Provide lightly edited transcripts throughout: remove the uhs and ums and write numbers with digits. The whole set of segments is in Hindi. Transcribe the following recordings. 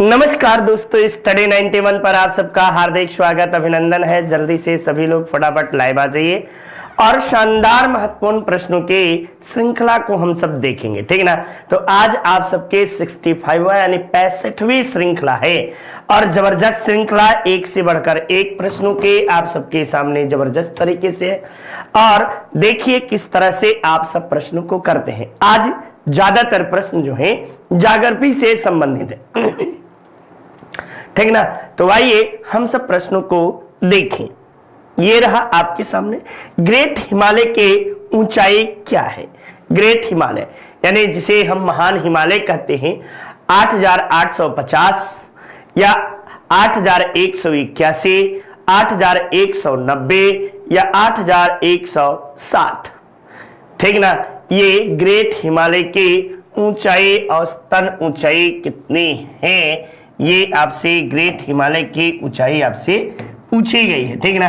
नमस्कार दोस्तों, स्टडी 91 पर आप सबका हार्दिक स्वागत अभिनंदन है। जल्दी से सभी लोग फटाफट लाइव आ जाइए और शानदार महत्वपूर्ण प्रश्नों के श्रृंखला को हम सब देखेंगे, ठीक ना। तो आज आप सबके 65वां यानी 65वीं श्रृंखला है और जबरदस्त श्रृंखला, एक से बढ़कर एक प्रश्नों के आप सबके सामने जबरदस्त तरीके से है। और देखिए किस तरह से आप सब प्रश्नों को करते हैं। आज ज्यादातर प्रश्न जो है ज्योग्राफी से संबंधित है, ठीक ना। तो आइए हम सब प्रश्नों को देखें। ये रहा आपके सामने, ग्रेट हिमालय के ऊंचाई क्या है। ग्रेट हिमालय यानी जिसे हम महान हिमालय कहते हैं, 8,850 या 8,181, 8,190 या 8,160, ठीक ना। ये ग्रेट हिमालय के ऊंचाई, औसतन ऊंचाई कितनी है, ये आपसे ग्रेट हिमालय की ऊंचाई आपसे पूछी गई है, ठीक ना।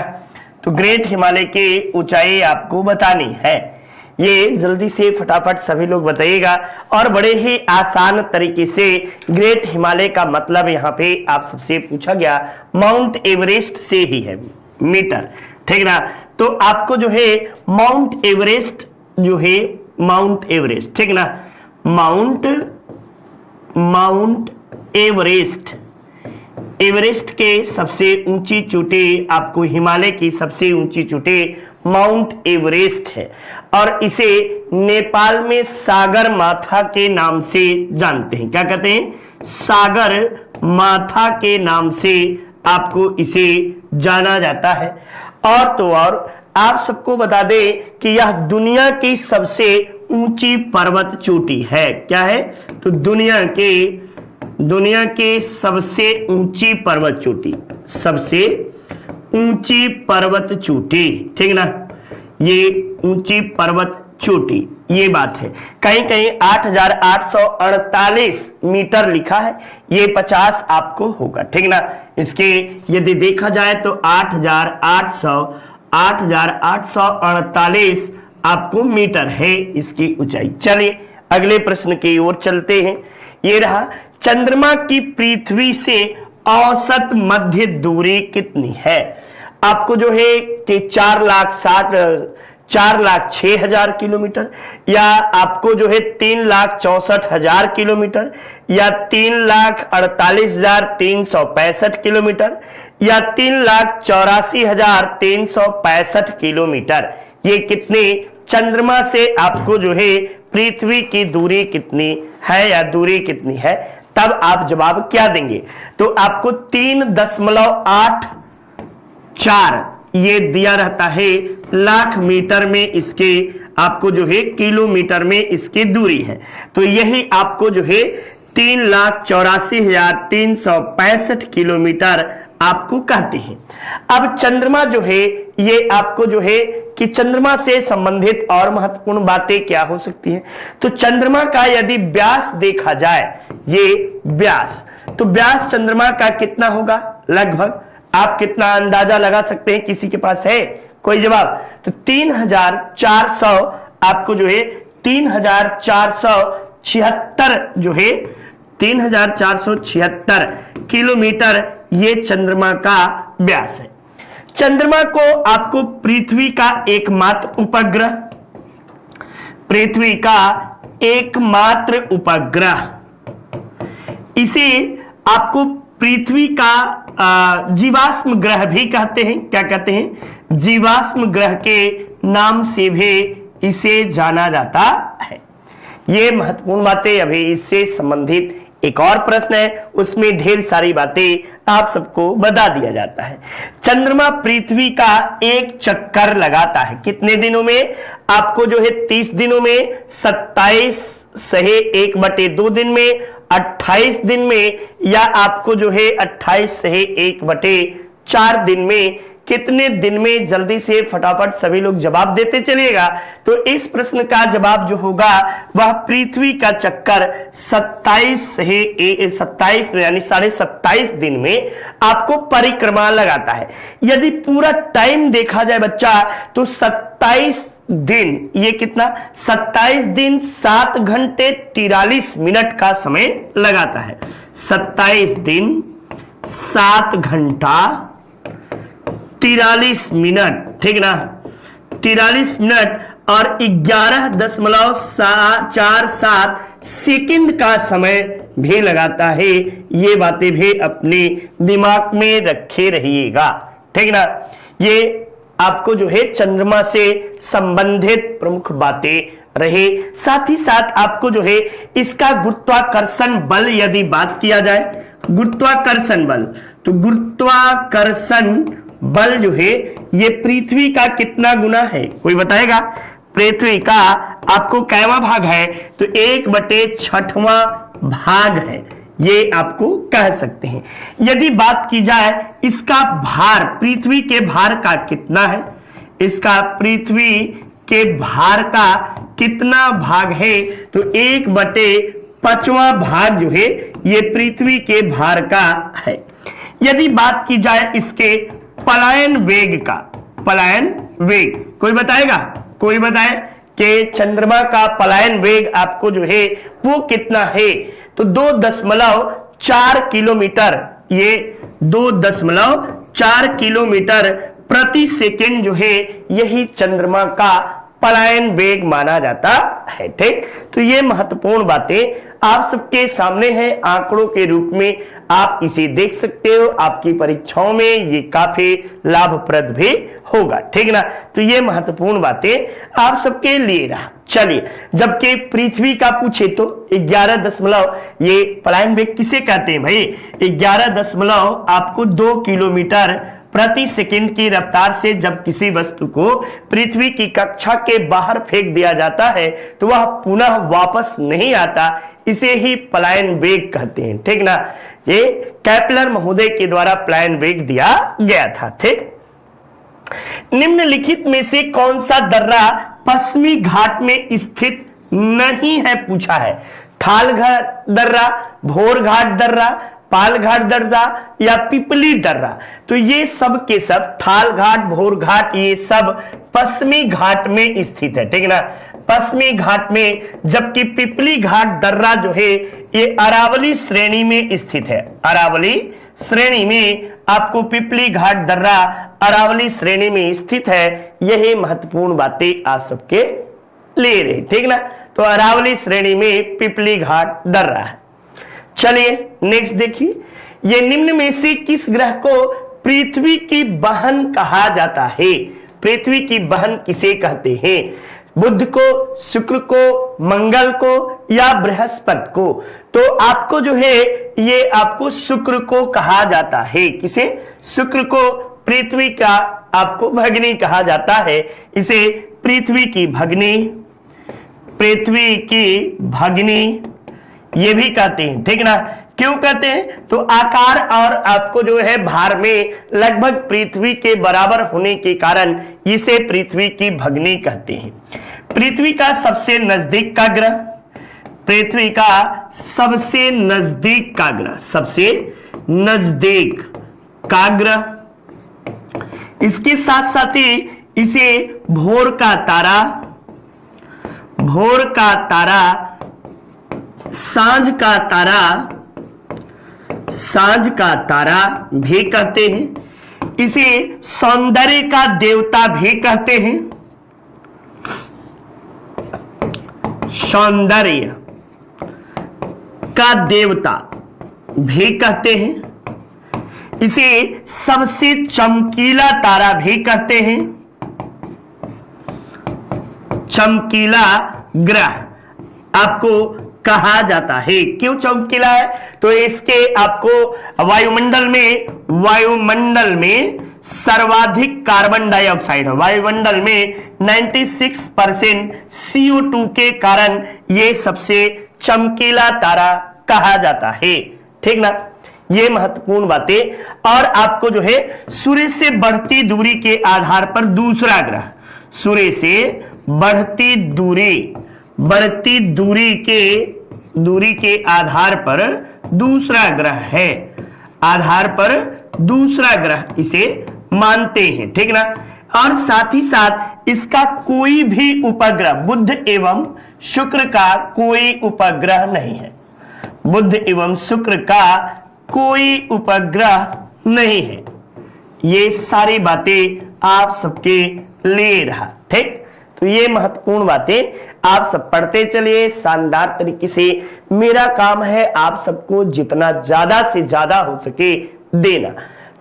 तो ग्रेट हिमालय की ऊंचाई आपको बतानी है। ये जल्दी से फटाफट सभी लोग बताइएगा। और बड़े ही आसान तरीके से ग्रेट हिमालय का मतलब यहाँ पे आप सबसे पूछा गया माउंट एवरेस्ट से ही है, मीटर, ठीक ना। तो आपको जो है माउंट एवरेस्ट जो है, माउंट एवरेस्ट, ठीक ना, माउंट एवरेस्ट, एवरेस्ट के सबसे ऊंची चोटी, आपको हिमालय की सबसे ऊंची चोटी माउंट एवरेस्ट है। और इसे नेपाल में सागर माथा के नाम से जानते हैं। क्या कहते हैं? सागर माथा के नाम से आपको इसे जाना जाता है। और तो और आप सबको बता दें कि यह दुनिया की सबसे ऊंची पर्वत चोटी है। क्या है? तो दुनिया के सबसे ऊंची पर्वत चोटी, सबसे ऊंची पर्वत चोटी, ठीक ना। ये ऊंची पर्वत चोटी, ये बात है। कहीं कहीं 8,848 मीटर लिखा है, ये 50 आपको होगा, ठीक ना। इसके यदि देखा जाए तो 8,848 आपको मीटर है इसकी ऊंचाई। चलिए अगले प्रश्न की ओर चलते हैं। ये रहा, चंद्रमा की पृथ्वी से औसत मध्य दूरी कितनी है। आपको जो है कि 4,06,000 किलोमीटर, या आपको जो है 3,64,000 किलोमीटर, या 3,48,365 किलोमीटर, या 3,84,365 किलोमीटर। ये कितने चंद्रमा से आपको जो है पृथ्वी की दूरी कितनी है या दूरी कितनी है, तब आप जवाब क्या देंगे। तो आपको 3.84 ये दिया रहता है लाख मीटर में, इसके आपको जो है किलोमीटर में इसकी दूरी है। तो यही आपको जो है 3,84,365 किलोमीटर आपको कहते हैं। अब चंद्रमा जो है, ये आपको जो है कि चंद्रमा से संबंधित और महत्वपूर्ण बातें क्या हो सकती हैं। तो चंद्रमा का यदि व्यास देखा जाए, ये व्यास, तो व्यास चंद्रमा का कितना होगा लगभग, आप कितना अंदाजा लगा सकते हैं? किसी के पास है कोई जवाब? तो 3,400 आपको जो है 3,476 जो है 3,476 किलोमीटर ये चंद्रमा का व्यास है। चंद्रमा को आपको पृथ्वी का एकमात्र उपग्रह, पृथ्वी का एकमात्र उपग्रह, इसे आपको पृथ्वी का जीवाश्म ग्रह भी कहते हैं। क्या कहते हैं? जीवाश्म ग्रह के नाम से भी इसे जाना जाता है। ये महत्वपूर्ण बातें। अभी इससे संबंधित एक और प्रश्न है, उसमें ढेर सारी बातें आप सबको बता दिया जाता है। चंद्रमा पृथ्वी का एक चक्कर लगाता है कितने दिनों में? आपको जो है 30 दिनों में, 27/1/2 दिन में, 28 दिन में, या आपको जो है 28/1/4 दिन में। कितने दिन में? जल्दी से फटाफट सभी लोग जवाब देते चलिएगा। तो इस प्रश्न का जवाब जो होगा वह पृथ्वी का चक्कर 27 यानी 27.5 दिन में आपको परिक्रमा लगाता है। यदि पूरा टाइम देखा जाए बच्चा, तो 27 दिन, ये कितना? 27 दिन 7 घंटे 43 मिनट का समय लगाता है। 27 दिन 7 घंटा 43 मिनट, ठीक ना, 43 मिनट और 11.47 सेकंड का समय भी लगाता है। ये बातें भी अपने दिमाग में रखे रहिएगा, ठीक ना। ये आपको जो है चंद्रमा से संबंधित प्रमुख बातें रहे। साथ ही साथ आपको जो है इसका गुरुत्वाकर्षण बल यदि बात किया जाए, गुरुत्वाकर्षण बल, तो गुरुत्वाकर्षण बल जो है ये पृथ्वी का कितना गुना है, कोई बताएगा? पृथ्वी का आपको कैवा भाग है, तो 1/6वां भाग है, ये आपको कह सकते हैं। यदि बात की जाए इसका भार, पृथ्वी के भार का कितना है, इसका पृथ्वी के भार का कितना भाग है, तो 1/5वां भाग जो है ये पृथ्वी के भार का है। यदि बात की जाए इसके पलायन वेग का, पलायन वेग कोई बताएगा? कोई बताए कि चंद्रमा का पलायन वेग आपको जो है वो कितना है, तो 2.4 किलोमीटर, ये 2.4 किलोमीटर प्रति सेकंड जो है यही चंद्रमा का पलायन वेग माना जाता है, ठीक। तो ये महत्वपूर्ण बातें आप सबके सामने हैं, आंकड़ों के रूप में आप इसे देख सकते हो। आपकी परीक्षाओं में ये काफी लाभप्रद भी होगा, ठीक ना। तो ये महत्वपूर्ण बातें आप सबके लिए रहा। चलिए, जबकि पृथ्वी का पूछे तो 11 ये पलायन वेग किसे कहते हैं भाई? 11 आपको 2 किलोमीटर प्रति सेकंड की रफ्तार से जब किसी वस्तु को पृथ्वी की कक्षा के बाहर फेंक दिया जाता है तो वह पुनः वापस नहीं आता, इसे ही पलायन वेग कहते हैं, ठीक ना। ये केपलर महोदय के द्वारा पलायन वेग दिया गया था, ठीक। निम्नलिखित में से कौन सा दर्रा पश्चिमी घाट में स्थित नहीं है, पूछा है। थाल घाट दर्रा, भोर घाट दर्रा, पाल घाट दर्रा या पिपली दर्रा। तो ये सब के सब, थाल घाट, भोर घाट, ये सब पश्चिमी घाट में स्थित है, ठीक ना, पश्चिमी घाट में। जबकि पिपली घाट दर्रा जो है ये अरावली श्रेणी में स्थित है, अरावली श्रेणी में आपको पिपली घाट दर्रा अरावली श्रेणी में स्थित है। यही महत्वपूर्ण बातें आप सबके ले रहे, ठीक ना। तो अरावली श्रेणी में पिपली घाट दर्रा है। चलिए नेक्स्ट देखिए, ये निम्न में से किस ग्रह को पृथ्वी की बहन कहा जाता है? पृथ्वी की बहन किसे कहते हैं? बुध को, शुक्र को, मंगल को या बृहस्पति को? तो आपको जो है ये आपको शुक्र को कहा जाता है। किसे? शुक्र को पृथ्वी का आपको भगिनी कहा जाता है। इसे पृथ्वी की भगिनी, पृथ्वी की भगिनी ये भी कहते हैं, ठीक ना। क्यों कहते हैं? तो आकार और आपको जो है भार में लगभग पृथ्वी के बराबर होने के कारण इसे पृथ्वी की भगिनी कहते हैं। पृथ्वी का सबसे नजदीक का ग्रह, पृथ्वी का सबसे नजदीक का ग्रह, सबसे नजदीक का ग्रह। इसके साथ साथ ही इसे भोर का तारा, भोर का तारा, सांझ का तारा, सांझ का तारा भी कहते हैं। इसे सौंदर्य का देवता भी कहते हैं, सौंदर्य का देवता भी कहते हैं। इसे सबसे चमकीला तारा भी कहते हैं, चमकीला ग्रह आपको कहा जाता है। क्यों चमकीला है? तो इसके आपको वायुमंडल में सर्वाधिक कार्बन डाइऑक्साइड है, वायुमंडल में 96% CO2 के कारण ये सबसे चमकीला तारा कहा जाता है, ठीक ना। ये महत्वपूर्ण बातें। और आपको जो है सूर्य से बढ़ती दूरी के आधार पर दूसरा ग्रह, सूर्य से बढ़ती दूरी के आधार पर दूसरा ग्रह है, आधार पर दूसरा ग्रह इसे मानते हैं, ठीक ना। और साथ ही साथ इसका कोई भी उपग्रह, बुध एवं शुक्र का कोई उपग्रह नहीं है, बुध एवं शुक्र का कोई उपग्रह नहीं है। ये सारी बातें आप सबके लिए रहा। ठीक, तो ये महत्वपूर्ण बातें आप सब पढ़ते चलिए शानदार तरीके से। मेरा काम है आप सबको जितना ज्यादा से ज्यादा हो सके देना।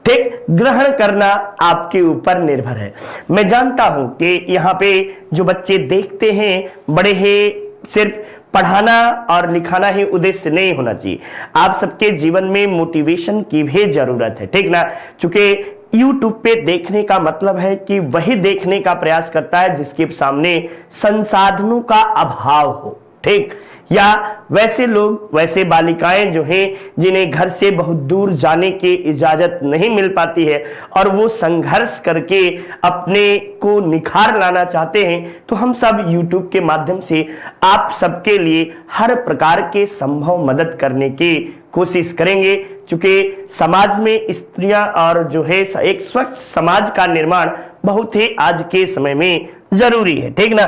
ठीक, ग्रहण करना आपके ऊपर निर्भर है। मैं जानता हूं कि यहाँ पे जो बच्चे देखते हैं, बड़े ही सिर्फ पढ़ाना और लिखाना ही उद्देश्य नहीं होना चाहिए। आप सबके जीवन में मोटिवेशन की भी जरूरत है। ठीक ना, चूंकि YouTube पे देखने का मतलब है कि वही देखने का प्रयास करता है जिसके सामने संसाधनों का अभाव हो। ठीक, या वैसे लोग, वैसे बालिकाएं जो हैं जिन्हें घर से बहुत दूर जाने की इजाजत नहीं मिल पाती है और वो संघर्ष करके अपने को निखार लाना चाहते हैं, तो हम सब YouTube के माध्यम से आप सबके लिए हर प्रकार के संभव मदद करने की कोशिश करेंगे। क्योंकि समाज में स्त्रियां और जो है एक स्वच्छ समाज का निर्माण बहुत ही आज के समय में जरूरी है। ठीक ना,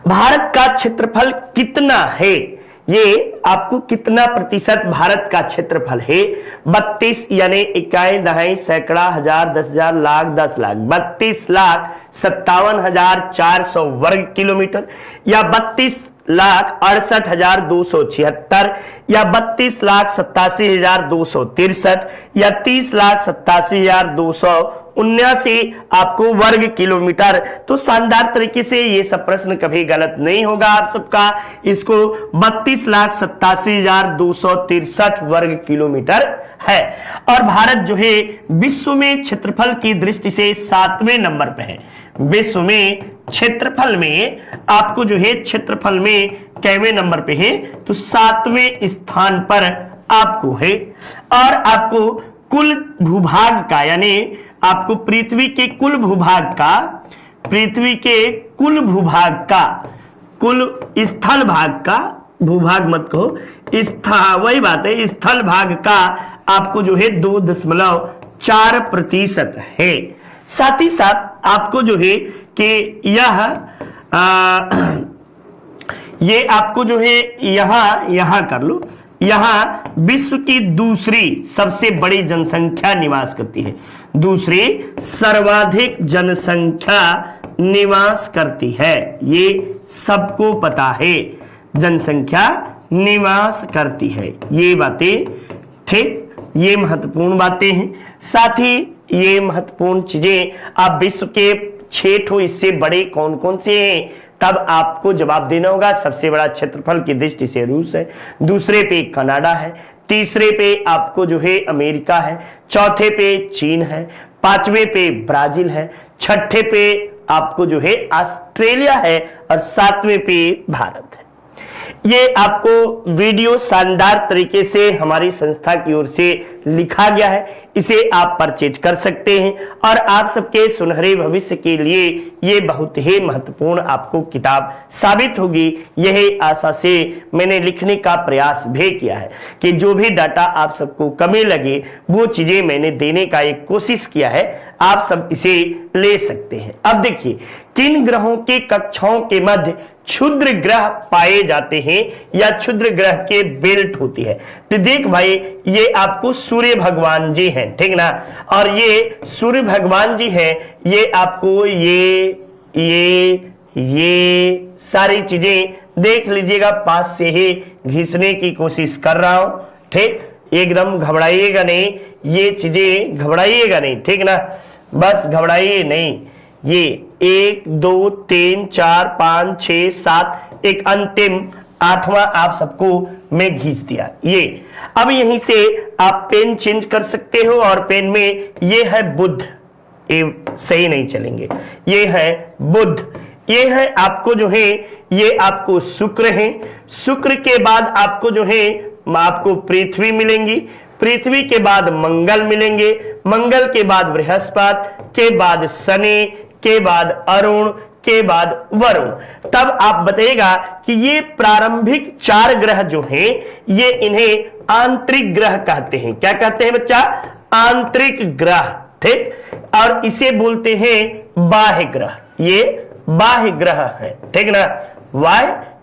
भारत का क्षेत्रफल कितना है, ये आपको कितना प्रतिशत भारत का क्षेत्रफल है? 32 यानी इकाई दहाई सैकड़ा हजार 10,000 लाख 10 लाख 32,57,400 वर्ग किलोमीटर, या 32,68,276, या 32,87,263, या 30,87,279 आपको वर्ग किलोमीटर। तो शानदार तरीके से ये सब प्रश्न कभी गलत नहीं होगा आप सबका। इसको 32,87,263 वर्ग किलोमीटर है। और भारत जो है विश्व में क्षेत्रफल की दृष्टि से 7वें नंबर पे है। विश्व में क्षेत्रफल में आपको जो है क्षेत्रफल में कैवें नंबर पे है? तो 7वें स्थान पर आपको है। और आपको कुल भूभाग का, यानी आपको पृथ्वी के कुल भूभाग का, पृथ्वी के कुल भूभाग का, कुल स्थल भाग का, भूभाग मत कहो, वही बात है, स्थल भाग का आपको जो है 2.4% है। साथ ही साथ आपको जो है कि ये आपको जो है यहां कर लो, यहां विश्व की दूसरी सबसे बड़ी जनसंख्या निवास करती है। दूसरी सर्वाधिक जनसंख्या निवास करती है, ये सबको पता है, जनसंख्या निवास करती है, ये बातें। ठीक, ये महत्वपूर्ण बातें हैं। साथ ही ये महत्वपूर्ण चीजें आप विश्व के 6 इससे बड़े कौन कौन से हैं, तब आपको जवाब देना होगा। सबसे बड़ा क्षेत्रफल की दृष्टि से रूस है, दूसरे पे कनाडा है, तीसरे पे आपको जो है अमेरिका है, चौथे पे चीन है, 5वें पे ब्राजील है, 6ठे पे आपको जो है ऑस्ट्रेलिया है, और 7वें पे भारत है। ये आपको वीडियो शानदार तरीके से हमारी संस्था की ओर से लिखा गया है, इसे आप परचेज कर सकते हैं और आप सबके सुनहरे भविष्य के लिए ये बहुत ही महत्वपूर्ण आपको किताब साबित होगी। यही आशा से मैंने लिखने का प्रयास भी किया है कि जो भी डाटा आप सबको कमी लगे वो चीजें मैंने देने का एक कोशिश किया है, आप सब इसे ले सकते हैं। अब देखिए, किन ग्रहों के कक्षाओं के मध्य क्षुद्र ग्रह पाए जाते हैं या क्षुद्र ग्रह के बेल्ट होती है? तो देख भाई, ये आपको सूर्य भगवान जी हैं, ठीक ना, और ये सूर्य भगवान जी हैं, ये आपको ये सारी चीजें देख लीजिएगा, पास से ही घिसने की कोशिश कर रहा हूं। ठीक, एकदम घबराइएगा नहीं, ये चीजें घबराइएगा नहीं, ठीक ना, बस घबराइए नहीं। ये 1 2 3 4 5 6 7, एक अंतिम 8वां आप सबको मैं घींच दिया। ये अब यहीं से आप पेन चेंज कर सकते हो, और पेन में ये है बुध, ये सही नहीं चलेंगे, ये है बुध, ये है आपको जो है, ये आपको शुक्र है, शुक्र के बाद आपको जो है आपको पृथ्वी मिलेंगी, पृथ्वी के बाद मंगल मिलेंगे, मंगल के बाद बृहस्पति, के बाद शनि, के बाद अरुण, के बाद वरुण। तब आप बताइएगा कि ये प्रारंभिक 4 ग्रह जो हैं, ये इन्हें आंतरिक ग्रह कहते हैं। क्या कहते हैं बच्चा? आंतरिक ग्रह। ठीक, और इसे बोलते हैं बाह्य ग्रह, ये बाह्य ग्रह है, ठीक ना,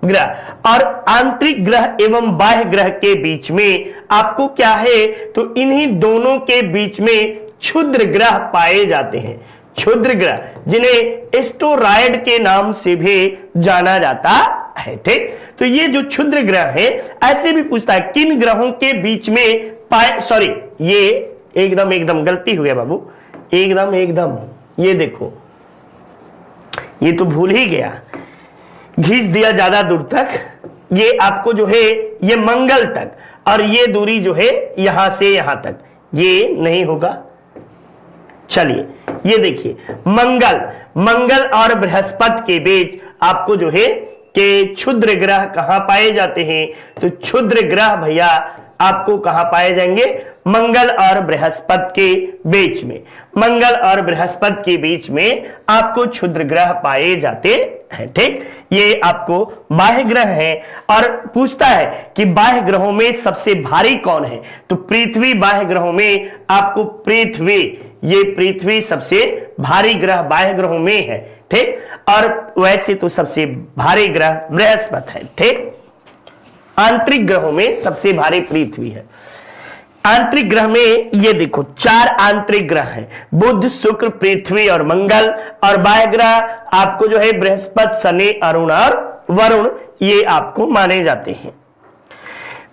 ग्रह। और आंतरिक ग्रह एवं बाह्य ग्रह के बीच में आपको क्या है, तो इन्हीं दोनों के बीच में क्षुद्र ग्रह पाए जाते हैं। क्षुद्र ग्रह जिन्हें एस्टेरॉयड के नाम से भी जाना जाता है। ठीक, तो ये जो क्षुद्र ग्रह है, ऐसे भी पूछता है किन ग्रहों के बीच में पाए, सॉरी ये एकदम गलती हो गया बाबू, एकदम ये देखो, ये तो भूल ही गया, घिस दिया ज्यादा दूर तक। ये आपको जो है ये मंगल तक, और ये दूरी जो है यहां से यहां तक, ये नहीं होगा। चलिए ये देखिए, मंगल और बृहस्पति के बीच आपको जो है कि क्षुद्र ग्रह कहां पाए जाते हैं, तो क्षुद्र ग्रह भैया आपको कहां पाए जाएंगे, मंगल और बृहस्पति के बीच में। मंगल और बृहस्पति के बीच में आपको क्षुद्र ग्रह पाए जाते हैं। ठीक, ये आपको बाह्य ग्रह है। और पूछता है कि बाह्य ग्रहों में सबसे भारी कौन है, तो पृथ्वी बाह्य ग्रहों में आपको पृथ्वी, ये पृथ्वी सबसे भारी ग्रह बाह्य ग्रहों में है। ठीक, और वैसे तो सबसे भारी ग्रह बृहस्पति है। ठीक, आंतरिक ग्रहों में सबसे भारी पृथ्वी है। आंतरिक ग्रह में ये देखो 4 आंतरिक ग्रह हैं, बुध, शुक्र, पृथ्वी और मंगल। और बाह्य ग्रह आपको जो है बृहस्पति, शनि, अरुण और वरुण, ये आपको माने जाते हैं।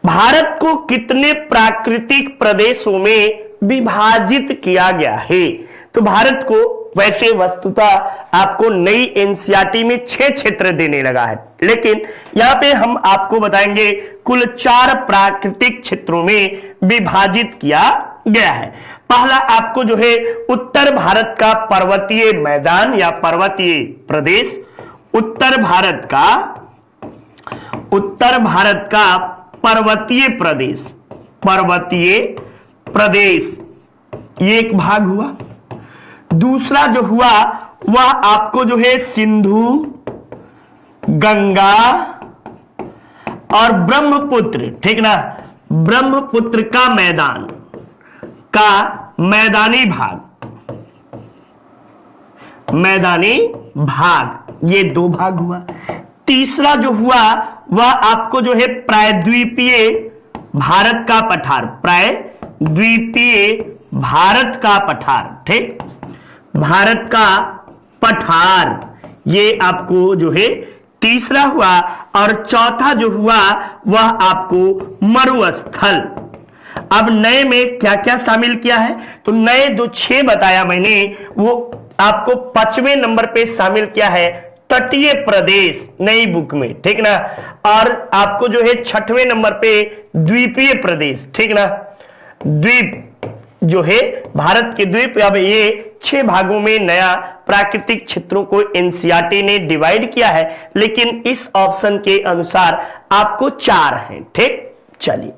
भारत को कितने प्राकृतिक प्रदेशों में विभाजित किया गया है, तो भारत को वैसे वस्तुतः आपको नई एनसीईआरटी में 6 क्षेत्र देने लगा है, लेकिन यहां पे हम आपको बताएंगे कुल 4 प्राकृतिक क्षेत्रों में विभाजित किया गया है। पहला आपको जो है उत्तर भारत का पर्वतीय मैदान या पर्वतीय प्रदेश, उत्तर भारत का पर्वतीय प्रदेश, ये एक भाग हुआ। दूसरा जो हुआ वह आपको जो है सिंधु, गंगा और ब्रह्मपुत्र, ठीक ना, ब्रह्मपुत्र का मैदानी भाग, ये 2 भाग हुआ। तीसरा जो हुआ वह आपको जो है प्रायद्वीपीय भारत का पठार, ठीक, भारत का पठार, ये आपको जो है तीसरा हुआ। और चौथा जो हुआ वह आपको मरुस्थल। अब नए में क्या क्या शामिल किया है, तो नए जो 6 बताया मैंने वो आपको 5वें नंबर पे शामिल किया है तटीय प्रदेश नई बुक में, ठीक ना। और आपको जो है 6वें नंबर पे द्वीपीय प्रदेश, ठीक ना, द्वीप जो है भारत के द्वीप। अब ये 6 भागों में नया प्राकृतिक क्षेत्रों को एनसीईआरटी ने डिवाइड किया है, लेकिन इस ऑप्शन के अनुसार आपको 4 हैं। ठीक, चलिए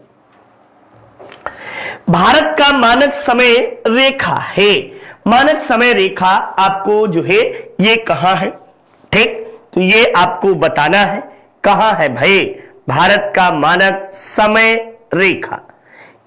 भारत का मानक समय रेखा है, मानक समय रेखा आपको जो है ये कहां है, ठीक, तो ये आपको बताना है कहां है भाई भारत का मानक समय रेखा।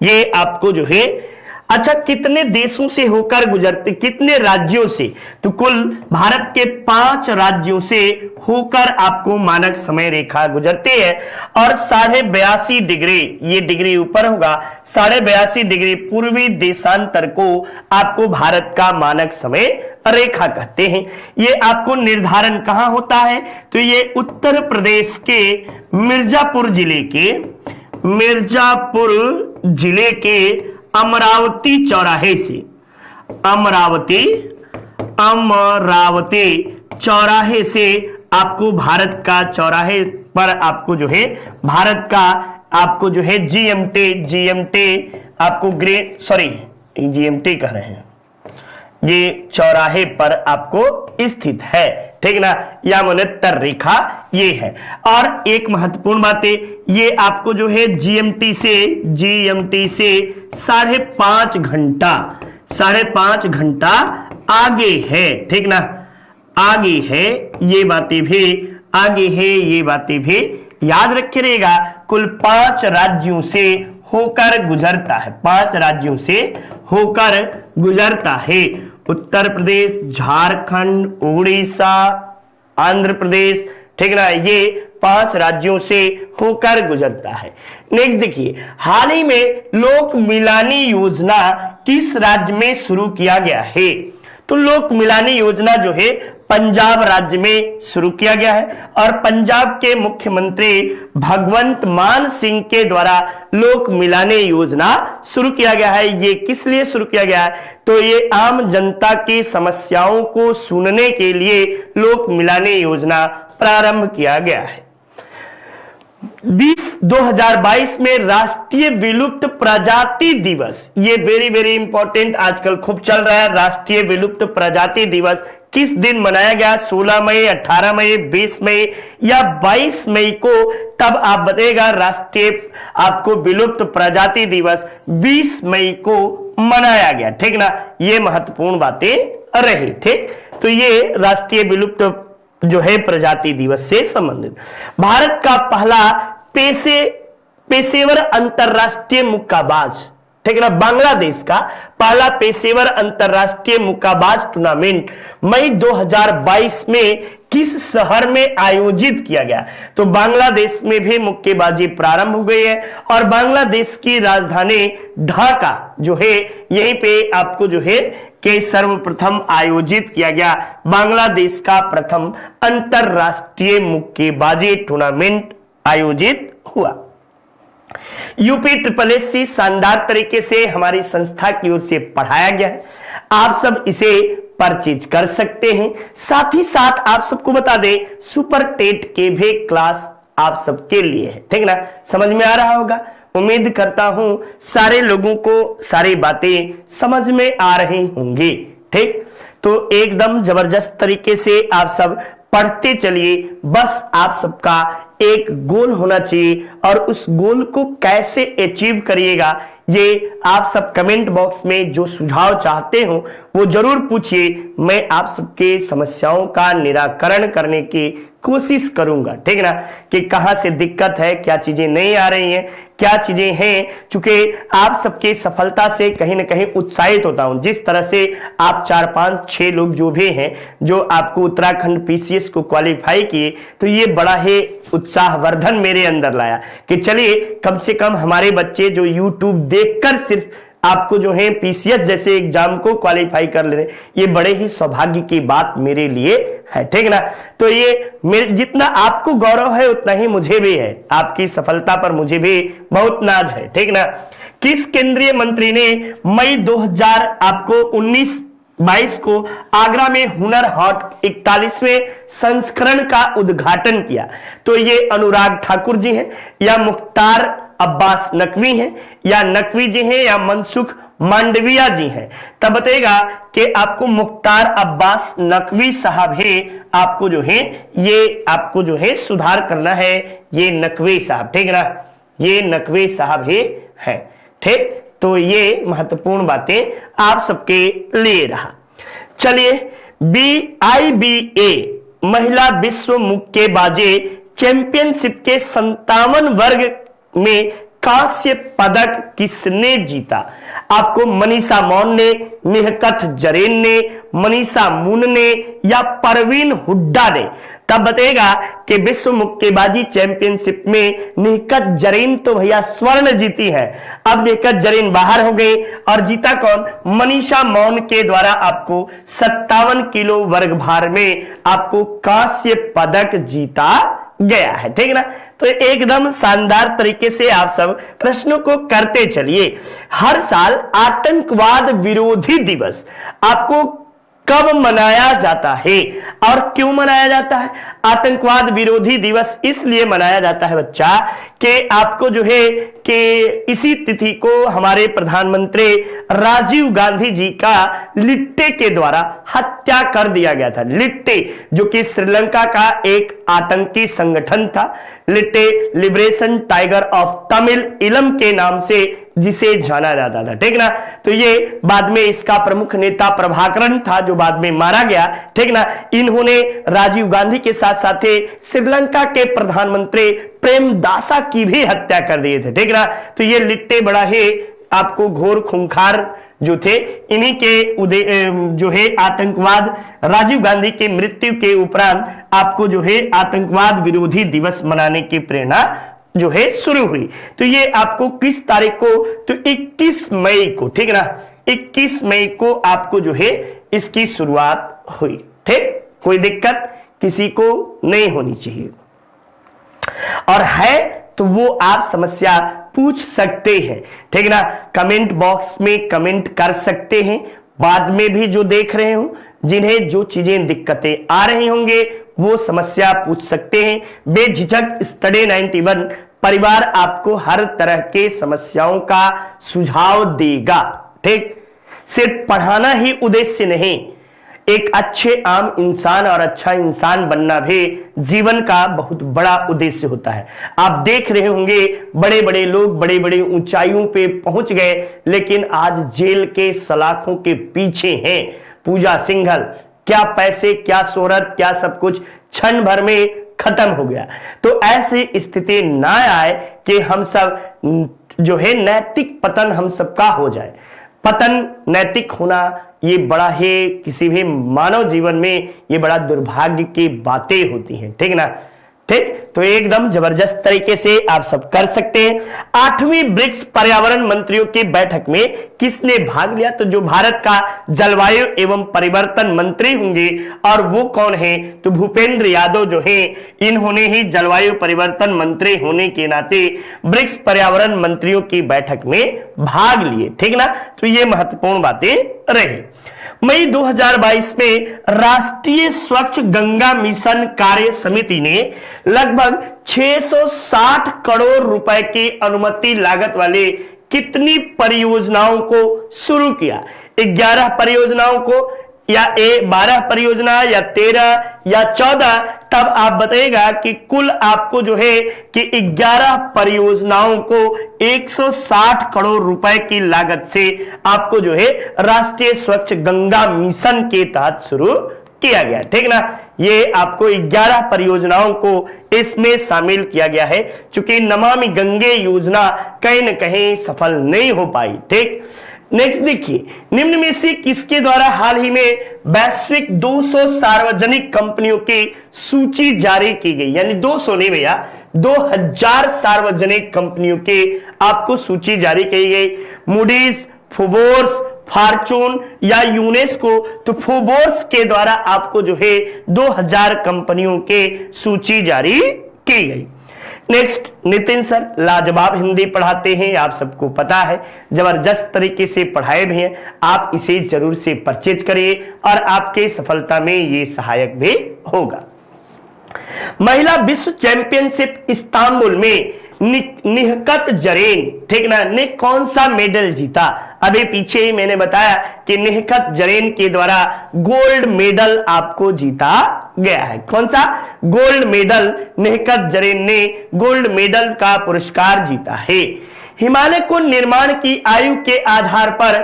ये आपको जो है अच्छा कितने देशों से होकर गुजरते, कितने राज्यों से, तो कुल भारत के 5 राज्यों से होकर आपको मानक समय रेखा गुजरते हैं। और 82.5 डिग्री, ये डिग्री ऊपर होगा, 82.5 डिग्री पूर्वी देशांतर को आपको भारत का मानक समय रेखा कहते हैं। ये आपको निर्धारण कहां होता है, तो ये उत्तर प्रदेश के मिर्जापुर जिले के अमरावती चौराहे से आपको भारत का चौराहे पर आपको जो है भारत का आपको जो है जीएमटी आपको जीएमटी कह रहे हैं, ये चौराहे पर आपको स्थित है, ठीक ना, या मनोत्तर रेखा ये है। और एक महत्वपूर्ण बात है, ये आपको जो है जीएमटी से 5.5 घंटा आगे है, ठीक ना, आगे है, ये बातें भी याद रखे रहेगा। कुल 5 राज्यों से होकर गुजरता है, 5 राज्यों से होकर गुजरता है। उत्तर प्रदेश, झारखंड, उड़ीसा, आंध्र प्रदेश, ठीक ना, ये 5 राज्यों से होकर गुजरता है। नेक्स्ट देखिए, हाल ही में लोक मिलानी योजना किस राज्य में शुरू किया गया है? तो लोक मिलानी योजना जो है पंजाब राज्य में शुरू किया गया है और पंजाब के मुख्यमंत्री भगवंत मान सिंह के द्वारा लोक मिलानी योजना शुरू किया गया है। ये किस लिए शुरू किया गया है? तो ये आम जनता की समस्याओं को सुनने के लिए लोक मिलानी योजना प्रारंभ किया गया है। 2022 में राष्ट्रीय विलुप्त प्रजाति दिवस, ये वेरी वेरी इंपॉर्टेंट आजकल खूब चल रहा है। राष्ट्रीय विलुप्त प्रजाति दिवस किस दिन मनाया गया? 16 मई, 18 मई, 20 मई या 22 मई को? तब आप बताइएगा। राष्ट्रीय आपको विलुप्त प्रजाति दिवस 20 मई को मनाया गया, ठीक ना। ये महत्वपूर्ण बातें रही, ठीक। तो ये राष्ट्रीय विलुप्त जो है प्रजाति दिवस से संबंधित। भारत का पहला पेशेवर अंतरराष्ट्रीय मुक्काबाज, ठीक है ना, बांग्लादेश का पहला पेशेवर अंतरराष्ट्रीय मुक्काबाज टूर्नामेंट मई 2022 में किस शहर में आयोजित किया गया? तो बांग्लादेश में भी मुक्केबाजी प्रारंभ हो गई है और बांग्लादेश की राजधानी ढाका जो है यहीं पे आपको जो है कि सर्वप्रथम आयोजित किया गया बांग्लादेश का प्रथम अंतरराष्ट्रीय मुक्केबाजी टूर्नामेंट आयोजित हुआ। यूपी SSSC शानदार तरीके से हमारी संस्था की ओर से पढ़ाया गया है। आप सब इसे परचेज कर सकते हैं। साथ ही साथ आप सबको बता दें, सुपर टेट के भी क्लास आप सबके लिए है, ठीक ना। समझ में आ रहा होगा, उम्मीद करता हूं सारे लोगों को सारी बातें समझ में आ रही होंगी, ठीक। तो एकदम जबरदस्त तरीके से आप सब पढ़ते चलिए। बस आप सबका एक गोल होना चाहिए और उस गोल को कैसे अचीव करिएगा, ये आप सब कमेंट बॉक्स में जो सुझाव चाहते हो वो जरूर पूछिए। मैं आप सबके समस्याओं का निराकरण करने की कोशिश करूंगा, ठीक ना, कि कहां से दिक्कत है, क्या चीजें नहीं आ रही हैं, क्या चीजें हैं। चूंकि आप सबके सफलता से कहीं ना कहीं उत्साहित होता हूं। जिस तरह से आप 4, 5, 6 लोग जो भी हैं जो आपको उत्तराखंड PCS को क्वालिफाई किए, तो ये बड़ा ही उत्साहवर्धन मेरे अंदर लाया कि चलिए कम से कम हमारे बच्चे जो YouTube देखकर सिर्फ आपको जो है PCS जैसे एग्जाम को क्वालिफाई कर ले रहे, ये बड़े ही सौभाग्य की बात मेरे लिए है, ठीक ना। तो ये मेरे जितना आपको गौरव है उतना ही मुझे भी है। आपकी सफलता पर मुझे भी बहुत नाज है, ठीक ना। किस केंद्रीय मंत्री ने मई 2019-22 को आगरा में हुनर हाट 41वें संस्करण का उद्घाटन किया? तो ये अनुराग ठाकुर जी हैं या मुख्तार अब्बास नकवी हैं या नकवी जी हैं या मनसुख मांडविया जी हैं? तब बताएगा कि आपको मुख्तार अब्बास नकवी साहब है, आपको जो है ये आपको जो है सुधार करना है, ये नकवी साहब, ठीक ना, ये नकवी साहब है, ठीक। तो ये महत्वपूर्ण बातें आप सबके लिए रहा। चलिए, IBA महिला विश्व मुक्केबाजी चैंपियनशिप के 57 वर्ग में कांस्य पदक किसने जीता? आपको मनीषा मौन ने, निहकत जरीन ने, मनीषा मून ने या परवीन हुड्डा ने? तब बताएगा कि विश्व मुक्केबाजी चैंपियनशिप में निहकत जरीन तो भैया स्वर्ण जीती है। अब निहकत जरीन बाहर हो गई और जीता कौन? मनीषा मौन के द्वारा आपको 57 किलो वर्ग भार में आपको कांस्य पदक जीता गया है, ठीक ना। तो एकदम शानदार तरीके से आप सब प्रश्नों को करते चलिए। हर साल आतंकवाद विरोधी दिवस आपको कब मनाया जाता है और क्यों मनाया जाता है? आतंकवाद विरोधी दिवस इसलिए मनाया जाता है बच्चा कि आपको जो है कि इसी तिथि को हमारे प्रधानमंत्री राजीव गांधी जी का लिट्टे के द्वारा हत्या कर दिया गया था। लिट्टे जो कि श्रीलंका का एक आतंकी संगठन था, लिट्टे लिबरेशन टाइगर ऑफ तमिल इलम के नाम से जिसे जाना जाता था, ठीक ना। तो ये बाद में इसका प्रमुख नेता प्रभाकरन था जो बाद में मारा गया, ठीक ना। इन्होंने राजीव गांधी के साथ साथ श्रीलंका के प्रधानमंत्री प्रेमदासा की भी हत्या कर दिए थे, ठीक ना। तो ये लिट्टे बड़ा ही आपको घोर खूंखार जो थे, इन्हीं के उदय जो है आतंकवाद, राजीव गांधी के मृत्यु के उपरांत आपको जो है आतंकवाद विरोधी दिवस मनाने की प्रेरणा जो है शुरू हुई। तो ये आपको किस तारीख को, तो 21 मई को, ठीक है ना, 21 मई को आपको जो है इसकी शुरुआत हुई। ठीक, कोई दिक्कत किसी को नहीं होनी चाहिए, और है तो वो आप समस्या पूछ सकते हैं, ठीक ना, कमेंट बॉक्स में कमेंट कर सकते हैं। बाद में भी जो देख रहे हो, जिन्हें जो चीजें दिक्कतें आ रही होंगे वो समस्या पूछ सकते हैं। बेझिझक स्टडी 91 परिवार आपको हर तरह के समस्याओं का सुझाव देगा। ठीक, सिर्फ पढ़ाना ही उद्देश्य नहीं, एक अच्छे आम इंसान और अच्छा इंसान बनना भी जीवन का बहुत बड़ा उद्देश्य होता है। आप देख रहे होंगे बड़े बड़े लोग बड़े बड़े ऊंचाइयों पे पहुंच गए, लेकिन आज जेल के सलाखों के पीछे हैं। पूजा सिंघल, क्या पैसे, क्या शोहरत, क्या सब कुछ क्षण भर में खत्म हो गया। तो ऐसी स्थिति ना आए कि हम सब जो है नैतिक पतन हम सबका हो जाए। पतन, नैतिक होना, ये बड़ा ही किसी भी मानव जीवन में ये बड़ा दुर्भाग्य की बातें होती हैं, ठीक ना। ठीक, तो एकदम जबरदस्त तरीके से आप सब कर सकते हैं। 8वीं ब्रिक्स पर्यावरण मंत्रियों की बैठक में किसने भाग लिया, तो जो भारत का जलवायु एवं परिवर्तन मंत्री होंगे, और वो कौन है, तो भूपेंद्र यादव जो है, इन्होंने ही जलवायु परिवर्तन मंत्री होने के नाते ब्रिक्स पर्यावरण मंत्रियों की बैठक में भाग लिए, ठीक ना। तो ये महत्वपूर्ण बातें रही। मई 2022 में राष्ट्रीय स्वच्छ गंगा मिशन कार्य समिति ने लगभग 660 करोड़ रुपए की अनुमति लागत वाले कितनी परियोजनाओं को शुरू किया, 11 परियोजनाओं को, या 12 परियोजना, या 13 या 14, तब आप बताइएगा कि कुल आपको जो है कि 11 परियोजनाओं को 160 करोड़ रुपए की लागत से आपको जो है राष्ट्रीय स्वच्छ गंगा मिशन के तहत शुरू किया गया, ठीक ना। ये आपको 11 परियोजनाओं को इसमें शामिल किया गया है, चूंकि नमामि गंगे योजना कहीं न कहीं सफल नहीं हो पाई। ठीक, नेक्स्ट देखिए, निम्न में से किसके द्वारा हाल ही में वैश्विक 200 सार्वजनिक कंपनियों की सूची जारी की गई, यानी 200 नहीं भैया, 2000 सार्वजनिक कंपनियों की आपको सूची जारी की गई। मूडीज, फोबोर्स, फॉर्चून या यूनेस्को, तो फोबोर्स के द्वारा आपको जो है 2000 कंपनियों के सूची जारी की गई। नेक्स्ट, नितिन सर लाजवाब हिंदी पढ़ाते हैं, आप सबको पता है, जबरदस्त तरीके से पढ़ाए भी हैं। आप इसे जरूर से परचेज करिए और आपके सफलता में ये सहायक भी होगा। महिला विश्व चैंपियनशिप इस्तांबुल में निहकत जरीन, ठीक ना, ने कौन सा मेडल जीता। अभी पीछे ही मैंने बताया कि निहकत जरीन के द्वारा गोल्ड मेडल आपको जीता गया है। कौन सा गोल्ड मेडल, निहकत जरीन ने गोल्ड मेडल का पुरस्कार जीता है। हिमालय को निर्माण की आयु के आधार पर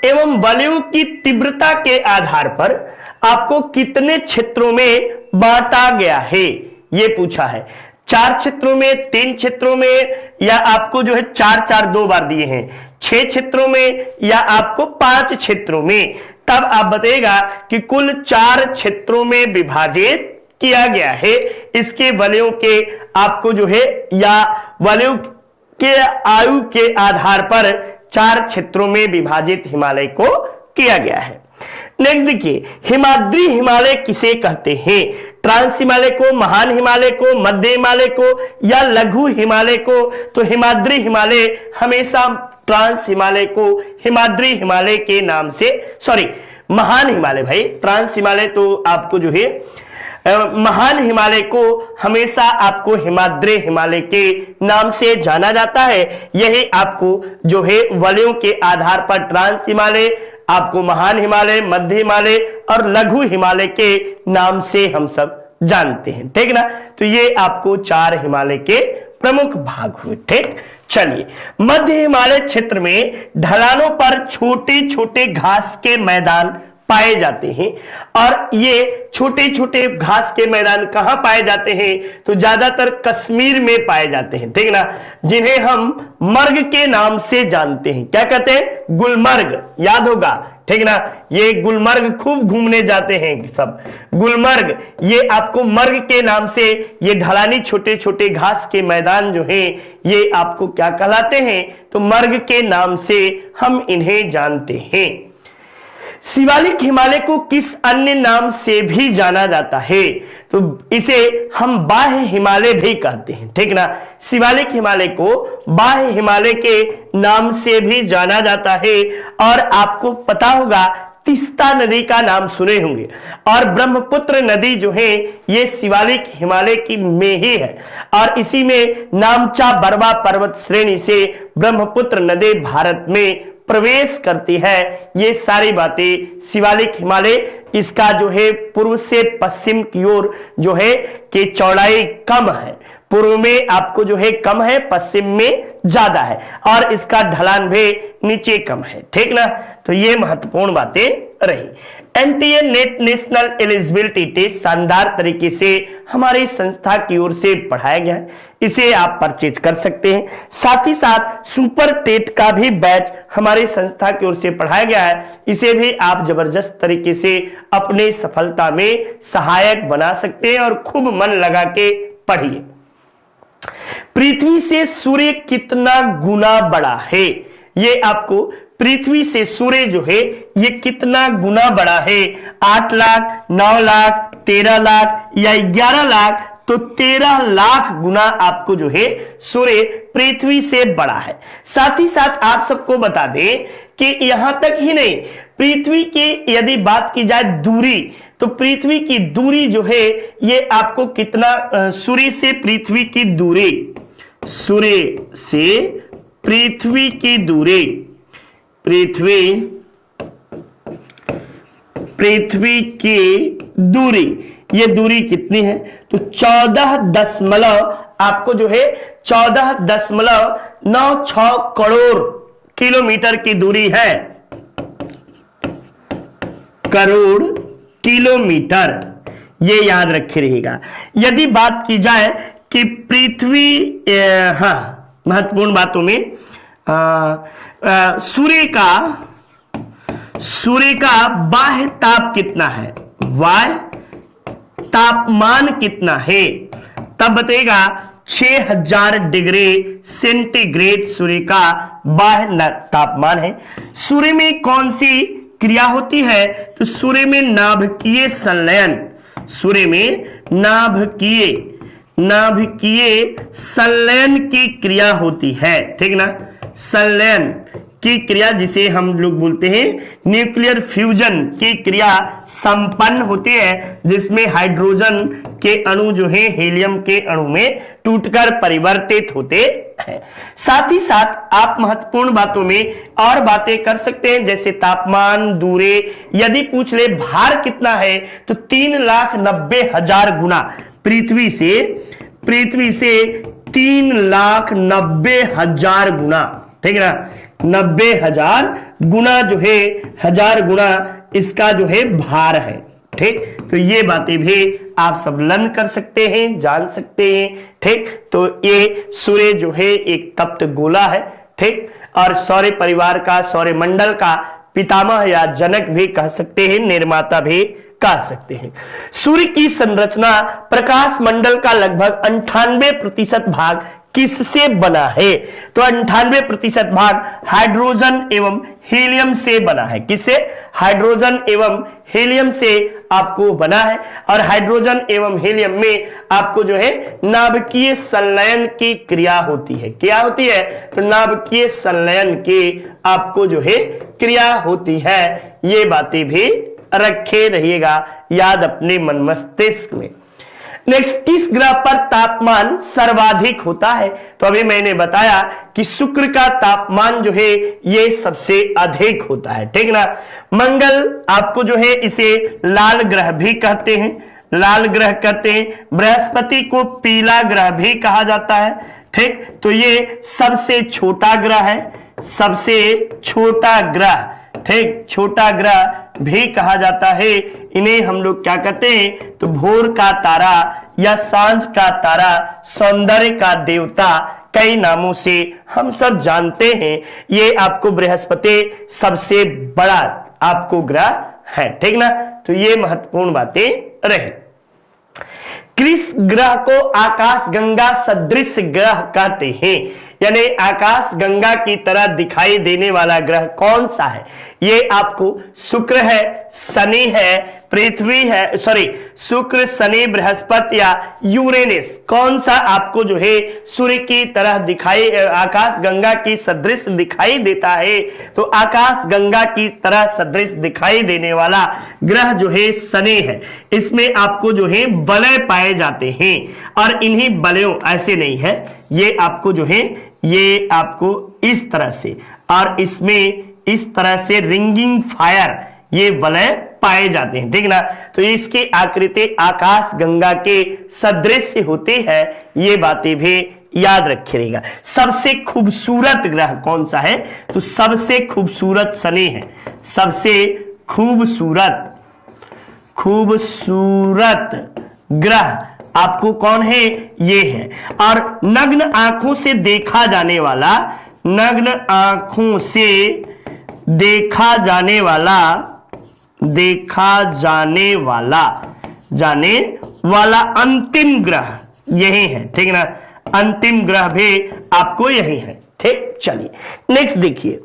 एवं वलयों की तीव्रता के आधार पर आपको कितने क्षेत्रों में बांटा गया है, ये पूछा है। 4 क्षेत्रों में, 3 क्षेत्रों में, या आपको जो है 4-4 2 बार दिए हैं, 6 क्षेत्रों में, या आपको 5 क्षेत्रों में। तब आप बताइएगा कि कुल 4 क्षेत्रों में विभाजित किया गया है। इसके वलयों के आपको जो है, या वलयों के आयु के आधार पर 4 क्षेत्रों में विभाजित हिमालय को किया गया है। नेक्स्ट देखिए, हिमाद्री हिमालय किसे कहते हैं। ट्रांस हिमालय को, महान हिमालय को, मध्य हिमालय को, या लघु हिमालय को। तो हिमाद्री हिमालय हमेशा ट्रांस हिमालय को हिमाद्री हिमालय के नाम से, सॉरी महान हिमालय, भाई ट्रांस हिमालय तो आपको जो है महान हिमालय को हमेशा आपको हिमाद्री हिमालय के नाम से जाना जाता है। यही आपको जो है वलयों के आधार पर ट्रांस हिमालय, आपको महान हिमालय, मध्य हिमालय और लघु हिमालय के नाम से हम सब जानते हैं, ठीक ना। तो ये आपको 4 हिमालय के प्रमुख भाग हुए। ठीक, चलिए, मध्य हिमालय क्षेत्र में ढलानों पर छोटे छोटे घास के मैदान पाए जाते हैं। और ये छोटे छोटे घास के मैदान कहां पाए जाते हैं? तो ज्यादातर कश्मीर में पाए जाते हैं, ठीक ना, जिन्हें हम मर्ग के नाम से जानते हैं। क्या कहते हैं? गुलमर्ग, याद होगा, ठीक ना। ये गुलमर्ग खूब घूमने जाते हैं सब। गुलमर्ग, ये आपको मर्ग के नाम से, ये ढलानी छोटे छोटे घास के मैदान जो हैं, ये आपको क्या कहलाते हैं? तो मर्ग के नाम से हम इन्हें जानते हैं। शिवालिक हिमालय को किस अन्य नाम से भी जाना जाता है? तो इसे हम बाह्य हिमालय भी कहते हैं, ठीक ना। शिवालिक हिमालय को बाह्य हिमालय के नाम से भी जाना जाता है। और आपको पता होगा तीस्ता नदी का नाम सुने होंगे, और ब्रह्मपुत्र नदी जो है ये शिवालिक हिमालय की में ही है। और इसी में नामचा बरवा पर्वत श्रेणी से ब्रह्मपुत्र नदी भारत में प्रवेश करती है। ये सारी बातें शिवालिक हिमालय, इसका जो है पूर्व से पश्चिम की ओर जो है कि चौड़ाई कम है, पूर्व में आपको जो है कम है, पश्चिम में ज्यादा है, और इसका ढलान भी नीचे कम है, ठीक ना। तो ये महत्वपूर्ण बातें रही। NTA NET national eligibility test शानदार तरीके से हमारी संस्था की ओर से पढ़ाया गया है, इसे आप परचेज कर सकते हैं। साथ ही साथ सुपर टेट का भी बैच हमारी संस्था की ओर से पढ़ाया गया है, इसे भी आप जबरदस्त तरीके से अपने सफलता में सहायक बना सकते हैं और खूब मन लगा के पढ़िए। पृथ्वी से सूर्य कितना गुना बड़ा है? ये आपको पृथ्वी से सूर्य जो है ये कितना गुना बड़ा है? 8 लाख, 9 लाख, 13 लाख या 11 लाख? तो 13 लाख गुना आपको जो है सूर्य पृथ्वी से बड़ा है। साथ ही साथ आप सबको बता दें कि यहां तक ही नहीं, पृथ्वी की यदि बात की जाए दूरी, तो पृथ्वी की दूरी जो है ये आपको कितना, सूर्य से पृथ्वी की दूरी, सूर्य से पृथ्वी की दूरी, पृथ्वी की दूरी, ये दूरी कितनी है? तो 14 दशमलव आपको जो है 14.96 करोड़ किलोमीटर की दूरी है। करोड़ किलोमीटर, ये याद रखे रहेगा। यदि बात की जाए कि पृथ्वी, हाँ, महत्वपूर्ण बातों में सूर्य का बाह्य ताप कितना है, बाह्य तापमान कितना है, तब बताएगा 6000 डिग्री सेंटीग्रेड सूर्य का बाह्य तापमान है। सूर्य में कौन सी क्रिया होती है? तो सूर्य में नाभिकीय संलयन, सूर्य में नाभिकीय संलयन की क्रिया होती है, ठीक ना। संलयन की क्रिया जिसे हम लोग बोलते हैं न्यूक्लियर फ्यूजन की क्रिया संपन्न होती है, जिसमें हाइड्रोजन के अणु जो है हीलियम के अणु में टूटकर परिवर्तित होते हैं। साथ ही साथ आप महत्वपूर्ण बातों में और बातें कर सकते हैं, जैसे तापमान, दूरी। यदि पूछ ले भार कितना है, तो 3,90,000 गुना, पृथ्वी से 3,90,000 गुना, ठीक है ना, 90,000 गुना जो है, 1000 गुना इसका जो है भार है, ठीक। तो ये बातें भी आप सब लर्न कर सकते हैं, जान सकते हैं, ठीक। तो ये सूर्य जो है एक तप्त गोला है, ठीक, और सौर परिवार का, सौर मंडल का पितामह या जनक भी कह सकते हैं, निर्माता भी कह सकते हैं। सूर्य की संरचना प्रकाश मंडल का लगभग 98% भाग किससे बना है? तो 98% भाग हाइड्रोजन एवं हीलियम से बना है। किससे? हाइड्रोजन एवं हीलियम से आपको बना है। और हाइड्रोजन एवं हीलियम में आपको जो है नाभिकीय संलयन की क्रिया होती है। क्या होती है? तो नाभिकीय संलयन की आपको जो है क्रिया होती है। ये बातें भी रखे रहिएगा याद अपने मन मस्तिष्क में। नेक्स्ट, किस ग्रह पर तापमान सर्वाधिक होता है? तो अभी मैंने बताया कि शुक्र का तापमान जो है ये सबसे अधिक होता है, ठीक ना। मंगल आपको जो है इसे लाल ग्रह भी कहते हैं, लाल ग्रह कहते हैं। बृहस्पति को पीला ग्रह भी कहा जाता है, ठीक। तो ये सबसे छोटा ग्रह है, सबसे छोटा ग्रह, ठीक, छोटा ग्रह भी कहा जाता है। इन्हें हम लोग क्या कहते हैं, तो भोर का तारा या सांझ का तारा, सौंदर्य का देवता, कई नामों से हम सब जानते हैं। ये आपको बृहस्पति सबसे बड़ा आपको ग्रह है, ठीक ना। तो ये महत्वपूर्ण बातें रही। कृष ग्रह को आकाश गंगा सदृश ग्रह कहते हैं, यानी आकाश गंगा की तरह दिखाई देने वाला ग्रह कौन सा है? ये आपको शुक्र है, शनि है, पृथ्वी है, सॉरी शुक्र, शनि, बृहस्पति या यूरेनस, कौन सा आपको जो है सूर्य की तरह दिखाई, आकाश गंगा की सदृश दिखाई देता है? तो आकाश गंगा की तरह सदृश दिखाई देने वाला ग्रह जो है शनि है। इसमें आपको जो है वलय पाए जाते हैं, और इन्हीं वलयों, ऐसे नहीं है, ये आपको जो है ये आपको इस तरह से, और इसमें इस तरह से रिंगिंग फायर ये वलय पाए जाते हैं, ठीक ना। तो इसकी आकृति आकाश गंगा के सदृश होती है, ये बातें भी याद रखिएगा। सबसे खूबसूरत ग्रह कौन सा है? तो सबसे खूबसूरत शनि है। सबसे खूबसूरत ग्रह आपको कौन है? ये है। और नग्न आंखों से देखा जाने वाला, नग्न आंखों से देखा जाने वाला अंतिम ग्रह यही है, ठीक ना। अंतिम ग्रह भी आपको यही है, ठीक। चलिए नेक्स्ट देखिए,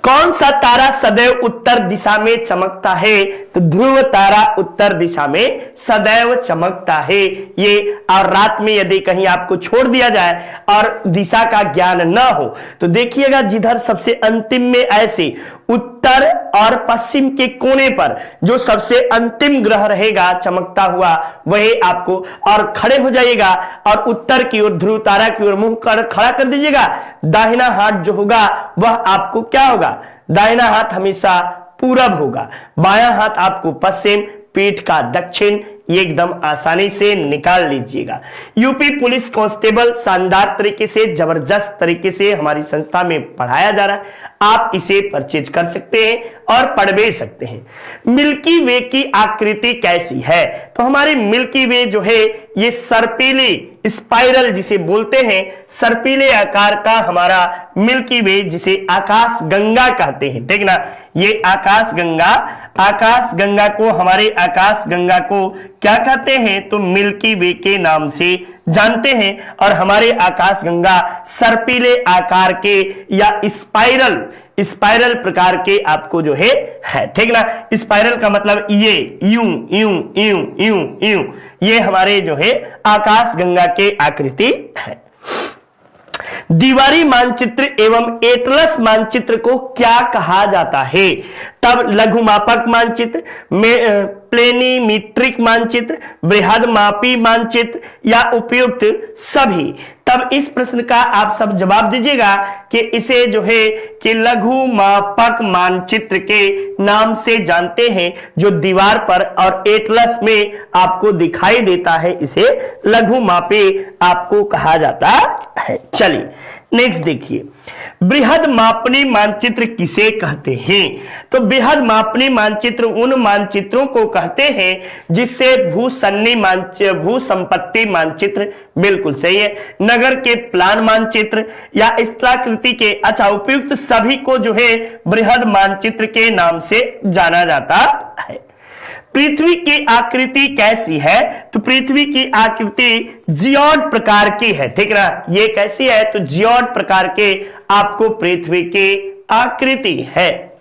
कौन सा तारा सदैव उत्तर दिशा में चमकता है? तो ध्रुव तारा उत्तर दिशा में सदैव चमकता है ये। और रात में यदि कहीं आपको छोड़ दिया जाए और दिशा का ज्ञान न हो तो देखिएगा, जिधर सबसे अंतिम में ऐसे उत्तर और पश्चिम के कोने पर जो सबसे अंतिम ग्रह रहेगा चमकता हुआ, वही आपको, और खड़े हो जाइएगा और उत्तर की ओर, ध्रुव तारा की ओर मुंह खड़ा कर दीजिएगा। दाहिना हाथ जो होगा वह आपको क्या होगा? दाहिना हाथ हमेशा पूरब होगा, बायां हाथ आपको पश्चिम, पीठ का दक्षिण, ये एकदम आसानी से निकाल लीजिएगा। यूपी पुलिस कांस्टेबल शानदार तरीके से, जबरदस्त तरीके से हमारी संस्था में पढ़ाया जा रहा है। आप इसे परचेज कर सकते हैं और पढ़ भी सकते हैं। मिल्की वे की आकृति कैसी है? तो हमारी मिल्की वे जो है ये सर्पिली, स्पाइरल जिसे बोलते हैं, सर्पिले आकार का हमारा मिल्की वे, जिसे आकाश गंगा कहते हैं, ठीक ना। ये आकाश गंगा को, हमारे आकाश गंगा को क्या कहते हैं? तो मिल्की वे के नाम से जानते हैं। और हमारे आकाश गंगा सर्पिले आकार के या स्पाइरल प्रकार के आपको जो है, ठीक ना। स्पाइरल का मतलब ये यूं यूं यूं यूं यूं, ये हमारे जो है आकाश गंगा के आकृति है। दीवारी मानचित्र एवं एटलस मानचित्र को क्या कहा जाता है? तब लघुमापक मानचित्र, प्लेनीमीट्रिक मानचित्र, बृहदमापी मानचित्र या उपयुक्त सभी। तब इस प्रश्न का आप सब जवाब दीजिएगा कि इसे जो है कि लघुमापक मानचित्र के नाम से जानते हैं, जो दीवार पर और एटलस में आपको दिखाई देता है, इसे लघुमापी आपको कहा जाता है। चलिए नेक्स्ट देखिए, बृहद मापनी मानचित्र किसे कहते हैं? तो बृहद मापनी मानचित्र उन मानचित्रों को कहते हैं जिससे भू संपत्ति मानचित्र, बिल्कुल सही है, नगर के प्लान मानचित्र या स्थलाकृति के, अच्छा, उपयुक्त सभी को जो है बृहद मानचित्र के नाम से जाना जाता है। पृथ्वी की आकृति कैसी है? तो पृथ्वी की आकृति जियोड प्रकार की है, ठीक ना। ये कैसी है? तो जियोड प्रकार के आपको पृथ्वी की आकृति है।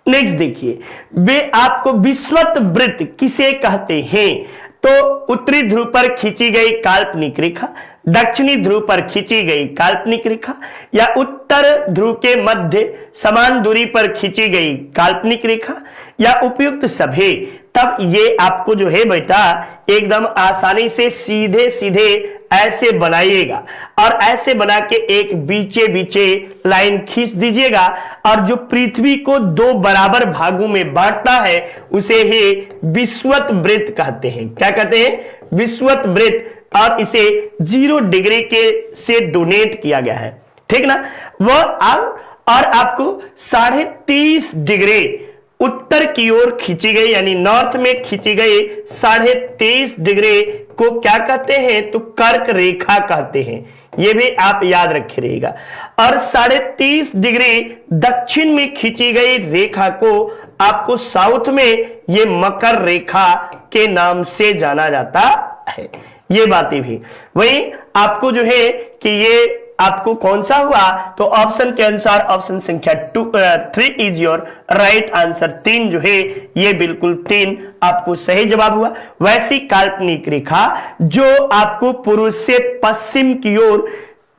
नेक्स्ट देखिए, वे आपको विषुवत वृत्त किसे कहते हैं? तो उत्तरी ध्रुव पर खींची गई काल्पनिक रेखा, दक्षिणी ध्रुव पर खींची गई काल्पनिक रेखा, या उत्तर ध्रुव के मध्य समान दूरी पर खींची गई काल्पनिक रेखा, या उपयुक्त सभी। तब ये आपको जो है बेटा एकदम आसानी से सीधे सीधे ऐसे बनाइएगा, और ऐसे बना के एक बीचे बीचे लाइन खींच दीजिएगा, और जो पृथ्वी को दो बराबर भागों में बांटता है उसे ही विषुवत वृत्त कहते हैं। क्या कहते हैं? विषुवत वृत्त। और इसे 0 डिग्री के से डोनेट किया गया है, ठीक ना। वो और आपको 30.5 डिग्री उत्तर की ओर खींची गई यानी नॉर्थ में खींची गई 23.5 डिग्री को क्या कहते हैं? तो कर्क रेखा कहते हैं। ये भी आप याद रखे रहेगा। और 30.5 डिग्री दक्षिण में खींची गई रेखा को आपको साउथ में ये मकर रेखा के नाम से जाना जाता है। ये बातें भी वही आपको जो है कि ये आपको कौन सा हुआ? तो ऑप्शन के अनुसार ऑप्शन संख्या 3 इज योर राइट आंसर। 3 जो है ये बिल्कुल 3 आपको सही जवाब हुआ। वैसी काल्पनिक रेखा जो आपको पूर्व से पश्चिम की ओर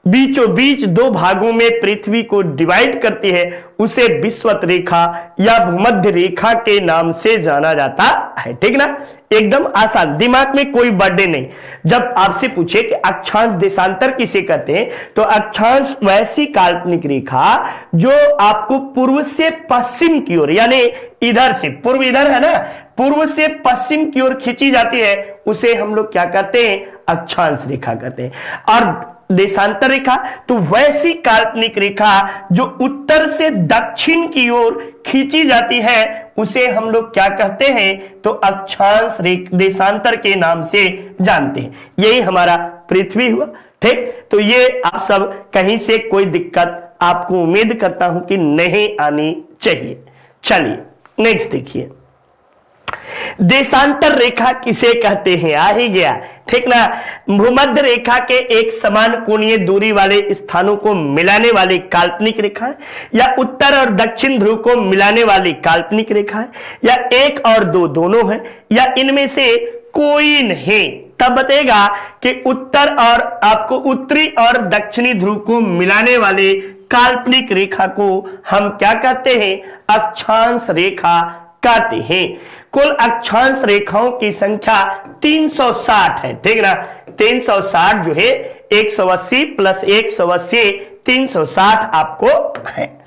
बीचों बीच 2 भागों में पृथ्वी को डिवाइड करती है उसे विषुवत रेखा या भूमध्य रेखा के नाम से जाना जाता है। ठीक ना, एकदम आसान, दिमाग में कोई बर्थडे नहीं। जब आपसे पूछे कि अक्षांश देशांतर किसे कहते हैं, तो अक्षांश वैसी काल्पनिक रेखा जो आपको पूर्व से पश्चिम की ओर यानी इधर से, पूर्व इधर है ना, पूर्व से पश्चिम की ओर खींची जाती है उसे हम लोग क्या कहते हैं? अक्षांश रेखा कहते हैं। और देशांतर रेखा तो वैसी काल्पनिक रेखा जो उत्तर से दक्षिण की ओर खींची जाती है उसे हम लोग क्या कहते हैं? तो अक्षांश देशांतर के नाम से जानते हैं। यही हमारा पृथ्वी हुआ। ठीक, तो ये आप सब कहीं से कोई दिक्कत आपको उम्मीद करता हूं कि नहीं आनी चाहिए। चलिए नेक्स्ट देखिए, देशांतर रेखा किसे कहते हैं? आ ही गया। ठीक ना, भूमध्य रेखा के एक समान कोणीय दूरी वाले स्थानों को मिलाने वाली काल्पनिक रेखा है, या उत्तर और दक्षिण ध्रुव को मिलाने वाली काल्पनिक रेखा है, या 1 और 2 दोनों है, या इनमें से कोई नहीं। तब बताएगा कि उत्तर और आपको उत्तरी और दक्षिणी ध्रुव को मिलाने वाले काल्पनिक रेखा को हम क्या कहते हैं? अक्षांश रेखा कहते हैं। कुल अक्षांश रेखाओं की संख्या 360 है। ठीक ना, 360 जो है 180 प्लस 180 360 आपको है।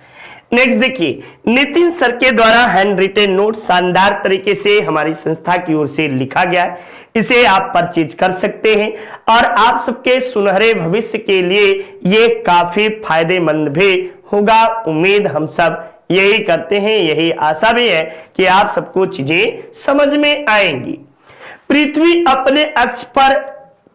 नेक्स्ट देखिए, नितिन सर के द्वारा हैंड रिटेन नोट शानदार तरीके से हमारी संस्था की ओर से लिखा गया है। इसे आप परचेज कर सकते हैं और आप सबके सुनहरे भविष्य के लिए ये काफी फायदेमंद भी होगा। उम्मीद हम सब यही करते हैं, यही आशा भी है कि आप सबको चीजें समझ में आएंगी। पृथ्वी अपने अक्ष पर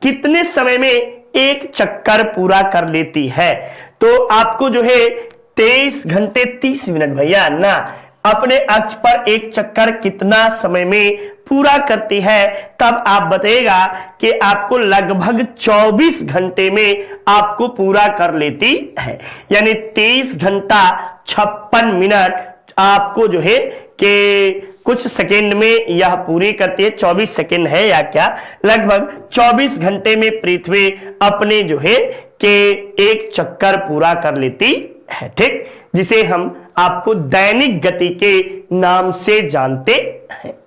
कितने समय में एक चक्कर पूरा कर लेती है? तो आपको जो है 23 घंटे 30 मिनट भैया ना, अपने अक्ष पर एक चक्कर कितना समय में पूरा करती है, तब आप बताइएगा कि आपको लगभग 24 घंटे में आपको पूरा कर लेती है। यानी 23 घंटा 56 मिनट आपको जो है कि कुछ सेकेंड में यह पूरी करती है। 24 सेकेंड है या क्या, लगभग 24 घंटे में पृथ्वी अपने जो है कि एक चक्कर पूरा कर लेती है। ठीक, जिसे हम आपको दैनिक गति के नाम से जानते हैं।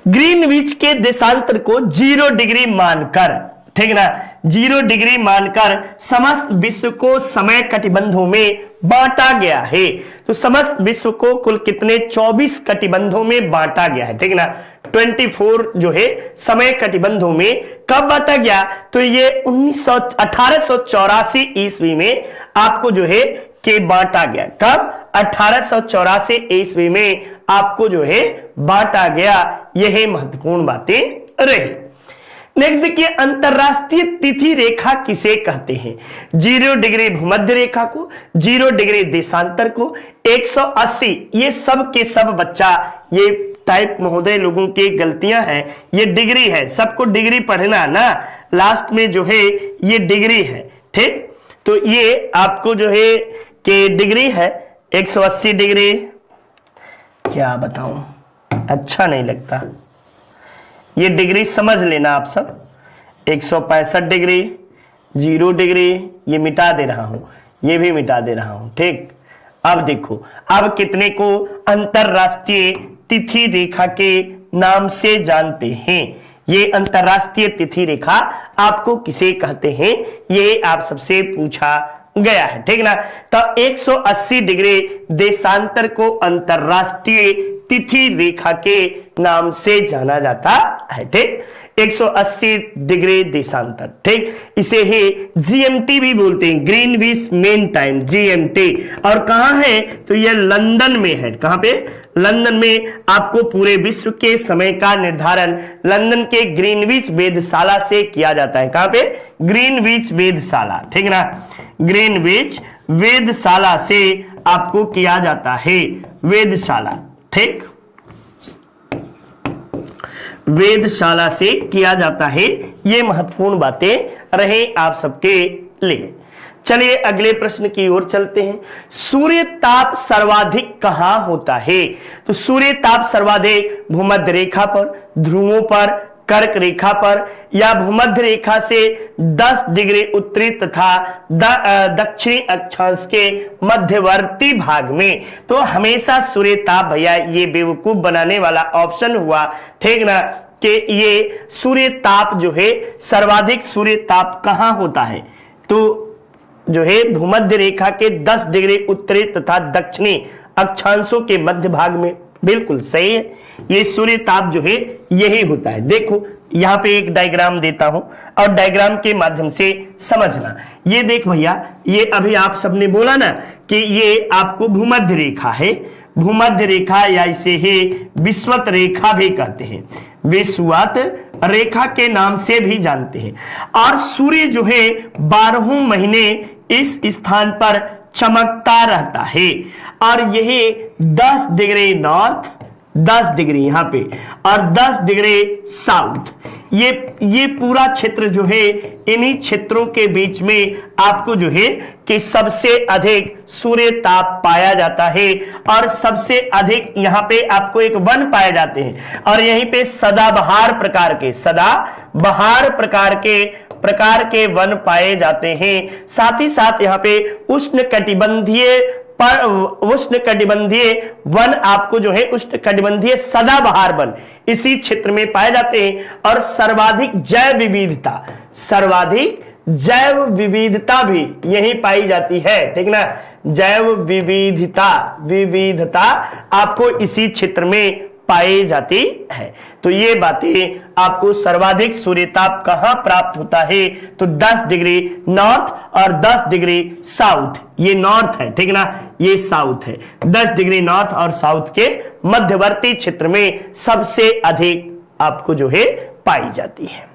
ग्रीनविच के देशांतर को 0 डिग्री मानकर, ठीक ना, 0 डिग्री मानकर समस्त विश्व को समय कटिबंधों में बांटा गया है। तो समस्त विश्व को कुल कितने 24 कटिबंधों में बांटा गया है। ठीक ना, 24 जो है समय कटिबंधों में कब बांटा गया? तो ये 1884 ईस्वी में आपको जो है कि बांटा गया। कब? 1884 ईस्वी में आपको जो है बांटा गया। यही महत्वपूर्ण बातें रही। नेक्स्ट देखिए, अंतरराष्ट्रीय तिथि रेखा किसे कहते हैं? 0 डिग्री भूमध्य रेखा को, 0 डिग्री देशांतर को, 180, ये सब के सब बच्चा, ये टाइप महोदय लोगों की गलतियां हैं। ये डिग्री है, सबको डिग्री पढ़ना ना, लास्ट में जो है ये डिग्री है। ठीक, तो ये आपको जो है कि डिग्री है 180 डिग्री, क्या बताऊं, अच्छा नहीं लगता। ये डिग्री समझ लेना आप सब। 165 डिग्री, 0 डिग्री, ये मिटा दे रहा हूं, ये भी मिटा दे रहा हूं। ठीक, अब देखो, अब कितने को अंतरराष्ट्रीय तिथि रेखा के नाम से जानते हैं? ये अंतरराष्ट्रीय तिथि रेखा आपको किसे कहते हैं, ये आप सबसे पूछा गया है। ठीक ना, तो 180 डिग्री देशांतर को अंतरराष्ट्रीय तिथि रेखा के नाम से जाना जाता है। ठीक, 180 डिग्री देशांतर, ठीक। इसे ही जीएमटी भी बोलते हैं, ग्रीनविच मीन टाइम, जीएमटी। और कहां है तो यह लंदन में है। कहां पे? लंदन में। आपको पूरे विश्व के समय का निर्धारण लंदन के ग्रीनविच वेधशाला से किया जाता है। कहां पे? ग्रीनविच वेधशाला, ठीक ना। ग्रीनविच वेधशाला से आपको किया जाता है, वेधशाला, ठीक। वेधशाला से किया जाता है। ये महत्वपूर्ण बातें रहे आप सबके लिए। चलिए अगले प्रश्न की ओर चलते हैं। सूर्य ताप सर्वाधिक कहां होता है? तो सूर्य ताप सर्वाधिक भूमध्य रेखा पर, ध्रुवों पर, कर्क रेखा पर या भूमध्य रेखा से 10 डिग्री उत्तरी तथा दक्षिणी अक्षांश के मध्यवर्ती भाग में। तो हमेशा सूर्य ताप, भैया ये बेवकूफ बनाने वाला ऑप्शन हुआ, ठीक ना, कि ये सूर्य ताप जो है सर्वाधिक सूर्य ताप कहां होता है? तो जो है भूमध्य रेखा के 10 डिग्री उत्तरी तथा दक्षिणी अक्षांशों के मध्य भाग में। बिल्कुल सही है, ये सूर्य ताप जो है यही होता है। देखो यहां पे एक डायग्राम देता हूं और डायग्राम के माध्यम से समझना। ये देख भैया, ये अभी आप सबने बोला ना कि ये आपको भूमध्य रेखा है, भूमध्य रेखा या इसे ही विषुवत रेखा भी कहते हैं, विषुवत रेखा के नाम से भी जानते हैं। और सूर्य जो है 12 महीने इस स्थान पर चमकता रहता है और यही 10 डिग्री नॉर्थ, 10 डिग्री यहां पे और 10 डिग्री साउथ, ये पूरा क्षेत्र जो है इन्हीं क्षेत्रों के बीच में आपको जो है कि सबसे अधिक सूर्य ताप पाया जाता है। और सबसे अधिक यहां पे आपको एक वन पाए जाते हैं और यहीं पे सदाबहार प्रकार के वन पाए जाते हैं। साथ ही साथ यहाँ पे उष्णकटिबंधीय वन आपको जो है उष्णकटिबंधीय सदाबहार वन इसी क्षेत्र में पाए जाते हैं। और सर्वाधिक जैव विविधता भी यही पाई जाती है, ठीक ना। जैव विविधता आपको इसी क्षेत्र में पाई जाती है। तो ये बातें आपको सर्वाधिक सूर्यताप कहां प्राप्त होता है? तो 10 डिग्री नॉर्थ और 10 डिग्री साउथ, ये नॉर्थ है, ठीक ना, ये साउथ है। 10 डिग्री नॉर्थ और साउथ के मध्यवर्ती क्षेत्र में सबसे अधिक आपको जो है पाई जाती है।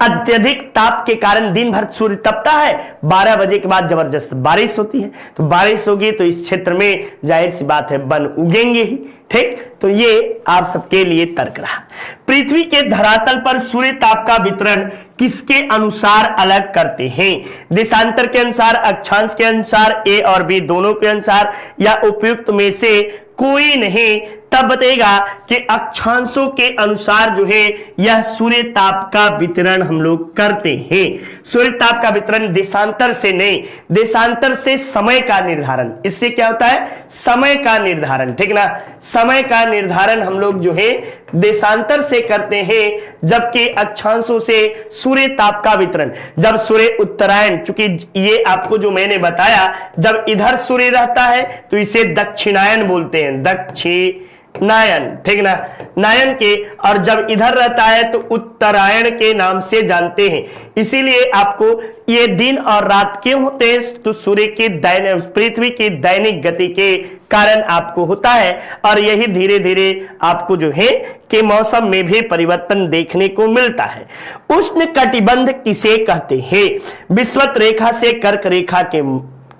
अत्यधिक ताप के कारण दिन भर सूर्य तपता है, 12 बजे के बाद जबरदस्त बारिश होती है। तो बारिश होगी तो इस क्षेत्र में जाहिर सी बात है वन उगेंगे ही, ठीक। तो ये आप सबके लिए तर्क रहा। पृथ्वी के धरातल पर सूर्य ताप का वितरण किसके अनुसार अलग करते हैं? देशांतर के अनुसार, अक्षांश के अनुसार, ए और बी दोनों के अनुसार, या उपयुक्त में से कोई नहीं? तब बताएगा कि अक्षांशों के अनुसार जो है यह सूर्य ताप का वितरण हम लोग करते हैं। सूर्य ताप का वितरण देशांतर से नहीं, देशांतर से समय का निर्धारण, इससे क्या होता है? समय का निर्धारण, ठीक ना। समय का निर्धारण हम लोग जो है देशांतर से करते हैं, जबकि अक्षांशों से सूर्य ताप का वितरण जब सूर्य उत्तरायण, चूंकि ये आपको जो मैंने बताया, जब इधर सूर्य रहता है तो इसे दक्षिणायन बोलते हैं, दक्षिणायन, ठीक ना, नायन के, और जब इधर रहता है तो उत्तरायण के नाम से जानते हैं। इसीलिए आपको ये दिन और रात क्यों होते हैं? तो सूर्य की पृथ्वी की दैनिक गति के कारण आपको होता है। और यही धीरे धीरे आपको जो है कि मौसम में भी परिवर्तन देखने को मिलता है। उष्ण कटिबंध किसे कहते हैं? विषुवत रेखा से कर्क रेखा के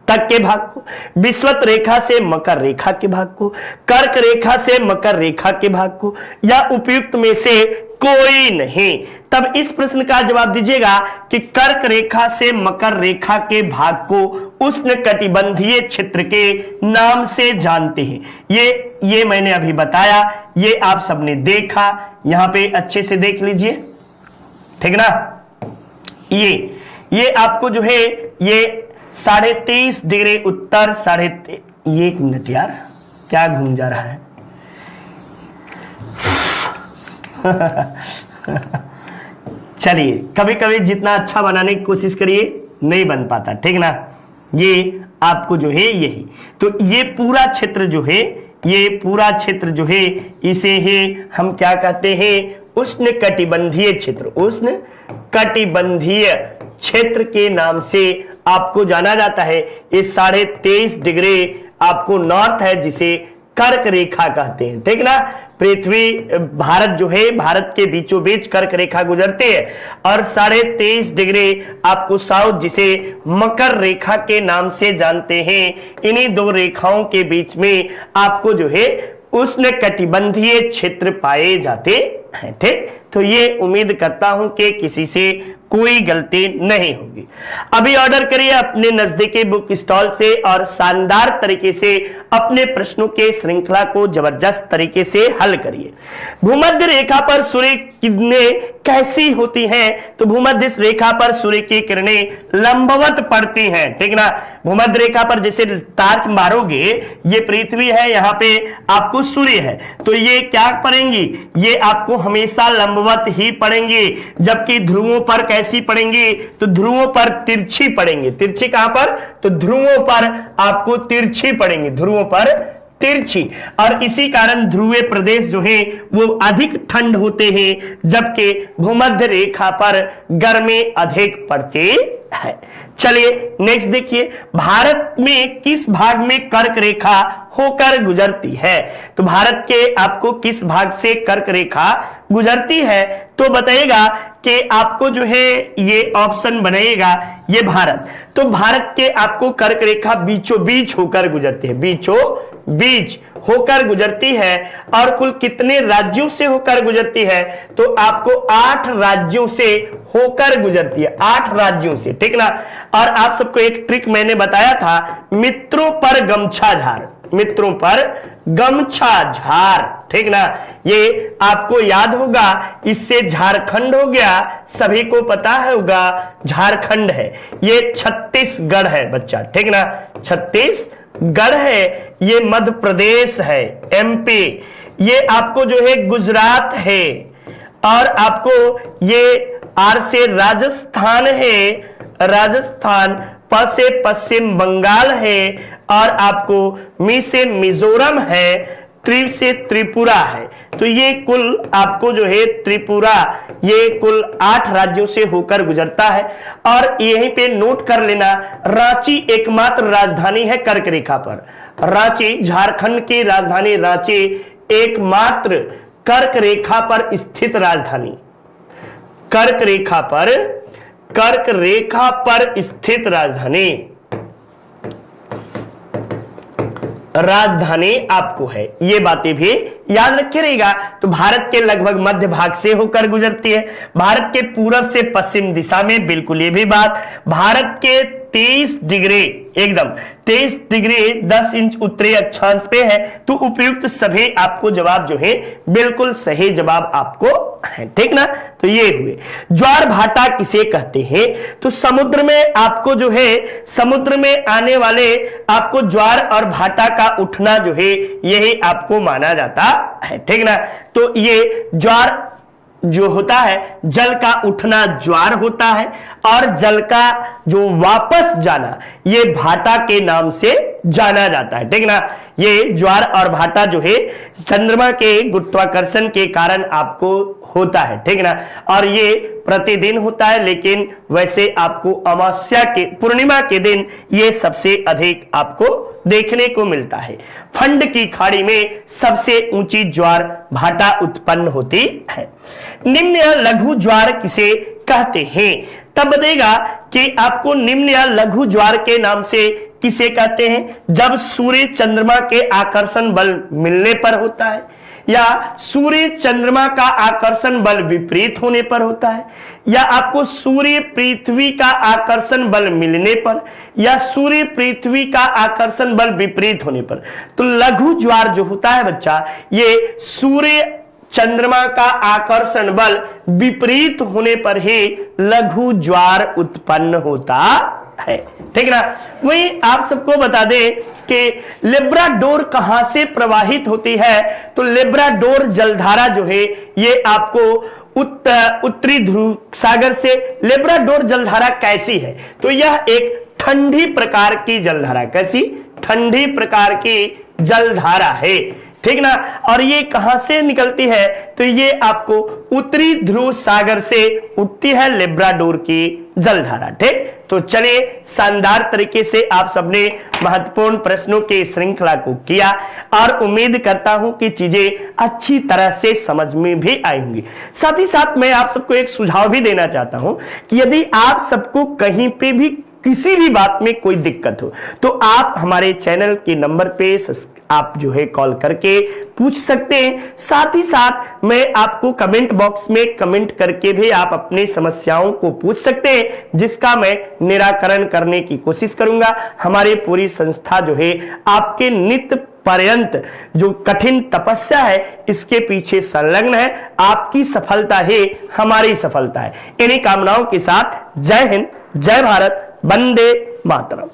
तक के भाग को, विषुवत रेखा से मकर रेखा के भाग को, कर्क रेखा से मकर रेखा के भाग को, या उपयुक्त में से कोई नहीं? तब इस प्रश्न का जवाब दीजिएगा कि कर्क रेखा से मकर रेखा के भाग को उष्णकटिबंधीय क्षेत्र के नाम से जानते हैं। ये मैंने अभी बताया, ये आप सबने देखा, यहां पे अच्छे से देख लीजिए, ठीक ना। ये आपको जो है ये 23.5 डिग्री उत्तर, ये एक मिनट यार, क्या घूम जा रहा है? चलिए, कभी कभी जितना अच्छा बनाने की कोशिश करिए नहीं बन पाता, ठीक ना। ये आपको जो है यही, तो ये पूरा क्षेत्र जो है, ये पूरा क्षेत्र जो है इसे ही हम क्या कहते हैं? उष्णकटिबंधीय क्षेत्र, उष्णकटिबंधीय क्षेत्र के नाम से आपको जाना जाता है। ये 23.5 डिग्री आपको नॉर्थ है, जिसे कर्क रेखा कहते हैं, ठीक ना। पृथ्वी भारत जो है, भारत के बीचों बीच कर्क रेखा गुजरती है, और 23.5 डिग्री आपको साउथ, जिसे मकर रेखा के नाम से जानते हैं। इन्हीं दो रेखाओं के बीच में आपको जो है उष्णकटिबंधीय क्षेत्र पाए जाते हैं, ठीक। तो ये उम्मीद करता हूं कि किसी से कोई गलती नहीं होगी। अभी ऑर्डर करिए अपने नजदीकी बुक स्टॉल से और शानदार तरीके से अपने प्रश्नों के श्रृंखला को जबरदस्त तरीके से हल करिए। भूमध्य रेखा पर सूर्य किरणें कैसी होती हैं? तो भूमध्य रेखा पर सूर्य की किरणें लंबवत पड़ती हैं, ठीक ना। भूमध्य रेखा पर जैसे टार्च मारोगे, ये पृथ्वी है, यहाँ पे आपको सूर्य है, तो ये क्या पड़ेंगी? ये आपको हमेशा लंबवत ही पड़ेंगी। जबकि ध्रुवों पर कैसी पड़ेंगी? तो ध्रुवों पर तिरछी पड़ेंगी। तिरछी कहां पर? तो ध्रुवों पर आपको तिरछी पड़ेंगी, ध्रुवों पर तिरछी। और इसी कारण ध्रुवीय प्रदेश जो है वो अधिक ठंड होते हैं, जबकि भूमध्य रेखा पर गर्मी अधिक पड़ती है। चलिए नेक्स्ट देखिए, भारत में किस भाग में कर्क रेखा होकर गुजरती है? तो भारत के आपको किस भाग से कर्क रेखा गुजरती है? तो बताइएगा कि आपको जो है ये ऑप्शन बनेगा, ये भारत। तो भारत के आपको कर्क रेखा बीचों बीच होकर गुजरती है, बीचों बीच होकर गुजरती है। और कुल कितने राज्यों से होकर गुजरती है? तो आपको 8 राज्यों से होकर गुजरती है, 8 राज्यों से, ठीक ना। और आप सबको एक ट्रिक मैंने बताया था, मित्रों पर गमछा झार, मित्रों पर गमछा झार, ठीक ना। ये आपको याद होगा, इससे झारखंड हो गया, सभी को पता होगा झारखंड है। ये छत्तीसगढ़ है बच्चा, ठीक ना, छत्तीसगढ़ है। ये मध्य प्रदेश है, एमपी। ये आपको जो है गुजरात है, और आपको ये आर से राजस्थान है, राजस्थान। प से पश्चिम बंगाल है, और आपको मी से मिजोरम है, त्रि से त्रिपुरा है। तो ये कुल आपको जो है त्रिपुरा, ये कुल 8 राज्यों से होकर गुजरता है। और यहीं पे नोट कर लेना, रांची एकमात्र राजधानी है कर्क रेखा पर। रांची, झारखंड की राजधानी रांची एकमात्र कर्क रेखा पर स्थित राजधानी, कर्क रेखा पर, कर्क रेखा पर स्थित राजधानी, राजधानी आपको है। ये बातें भी याद रखे रहेगा। तो भारत के लगभग मध्य भाग से होकर गुजरती है, भारत के पूरब से पश्चिम दिशा में, बिल्कुल ये भी बात। भारत के 23 डिग्री, एकदम 23 डिग्री 10 इंच उत्तरी अक्षांश पे है। तो उपयुक्त सभी आपको जवाब जो है बिल्कुल सही जवाब आपको है, ठीक ना। तो ये हुए। ज्वार भाटा किसे कहते हैं? तो समुद्र में आपको जो है, समुद्र में आने वाले आपको ज्वार और भाटा का उठना जो है, यही आपको माना जाता है, ठीक ना। तो ये ज्वार जो होता है, जल का उठना ज्वार होता है, और जल का जो वापस जाना ये भाटा के नाम से जाना जाता है, ठीक ना। ये ज्वार और भाटा जो है चंद्रमा के गुरुत्वाकर्षण के कारण आपको होता है, ठीक ना। और ये प्रतिदिन होता है, लेकिन वैसे आपको अमावस्या के, पूर्णिमा के दिन ये सबसे अधिक आपको देखने को मिलता है। फंड की खाड़ी में सबसे ऊंची ज्वार भाटा उत्पन्न होती है। निम्न या लघु ज्वार किसे कहते हैं? तब बताएगा कि आपको निम्न या लघु ज्वार के नाम से किसे कहते हैं? जब सूर्य चंद्रमा के आकर्षण बल मिलने पर होता है, या सूर्य चंद्रमा का आकर्षण बल विपरीत होने पर होता है, या आपको सूर्य पृथ्वी का आकर्षण बल मिलने पर, या सूर्य पृथ्वी का आकर्षण बल विपरीत होने पर। तो लघु ज्वार जो होता है बच्चा, ये सूर्य चंद्रमा का आकर्षण बल विपरीत होने पर ही लघु ज्वार उत्पन्न होता है, ठीक ना। वही आप सबको बता दें कि लेब्राडोर कहां से प्रवाहित होती है? तो लेब्राडोर जलधारा जो है ये आपको उत्तरी ध्रुव सागर से। लेब्राडोर जलधारा कैसी है? तो यह एक ठंडी प्रकार की जलधारा, कैसी? ठंडी प्रकार की जलधारा है। ठीक ना। और ये कहां से निकलती है, तो ये आपको उत्तरी ध्रुव सागर से उठती है लिब्राडोर की जलधारा। ठीक, तो चले, शानदार तरीके से आप सबने महत्वपूर्ण प्रश्नों के श्रृंखला को किया और उम्मीद करता हूं कि चीजें अच्छी तरह से समझ में भी आई होंगी। साथ ही साथ मैं आप सबको एक सुझाव भी देना चाहता हूं कि यदि आप सबको कहीं पे भी किसी भी बात में कोई दिक्कत हो तो आप हमारे चैनल के नंबर पे आप जो है कॉल करके पूछ सकते हैं। साथ ही साथ मैं आपको कमेंट बॉक्स में कमेंट करके भी आप अपनी समस्याओं को पूछ सकते हैं, जिसका मैं निराकरण करने की कोशिश करूंगा। हमारी पूरी संस्था जो है आपके नित्य पर्यंत जो कठिन तपस्या है इसके पीछे संलग्न है। आपकी सफलता ही हमारी सफलता है। इन्हीं कामनाओं के साथ जय हिंद, जय भारत, वंदे मातरम।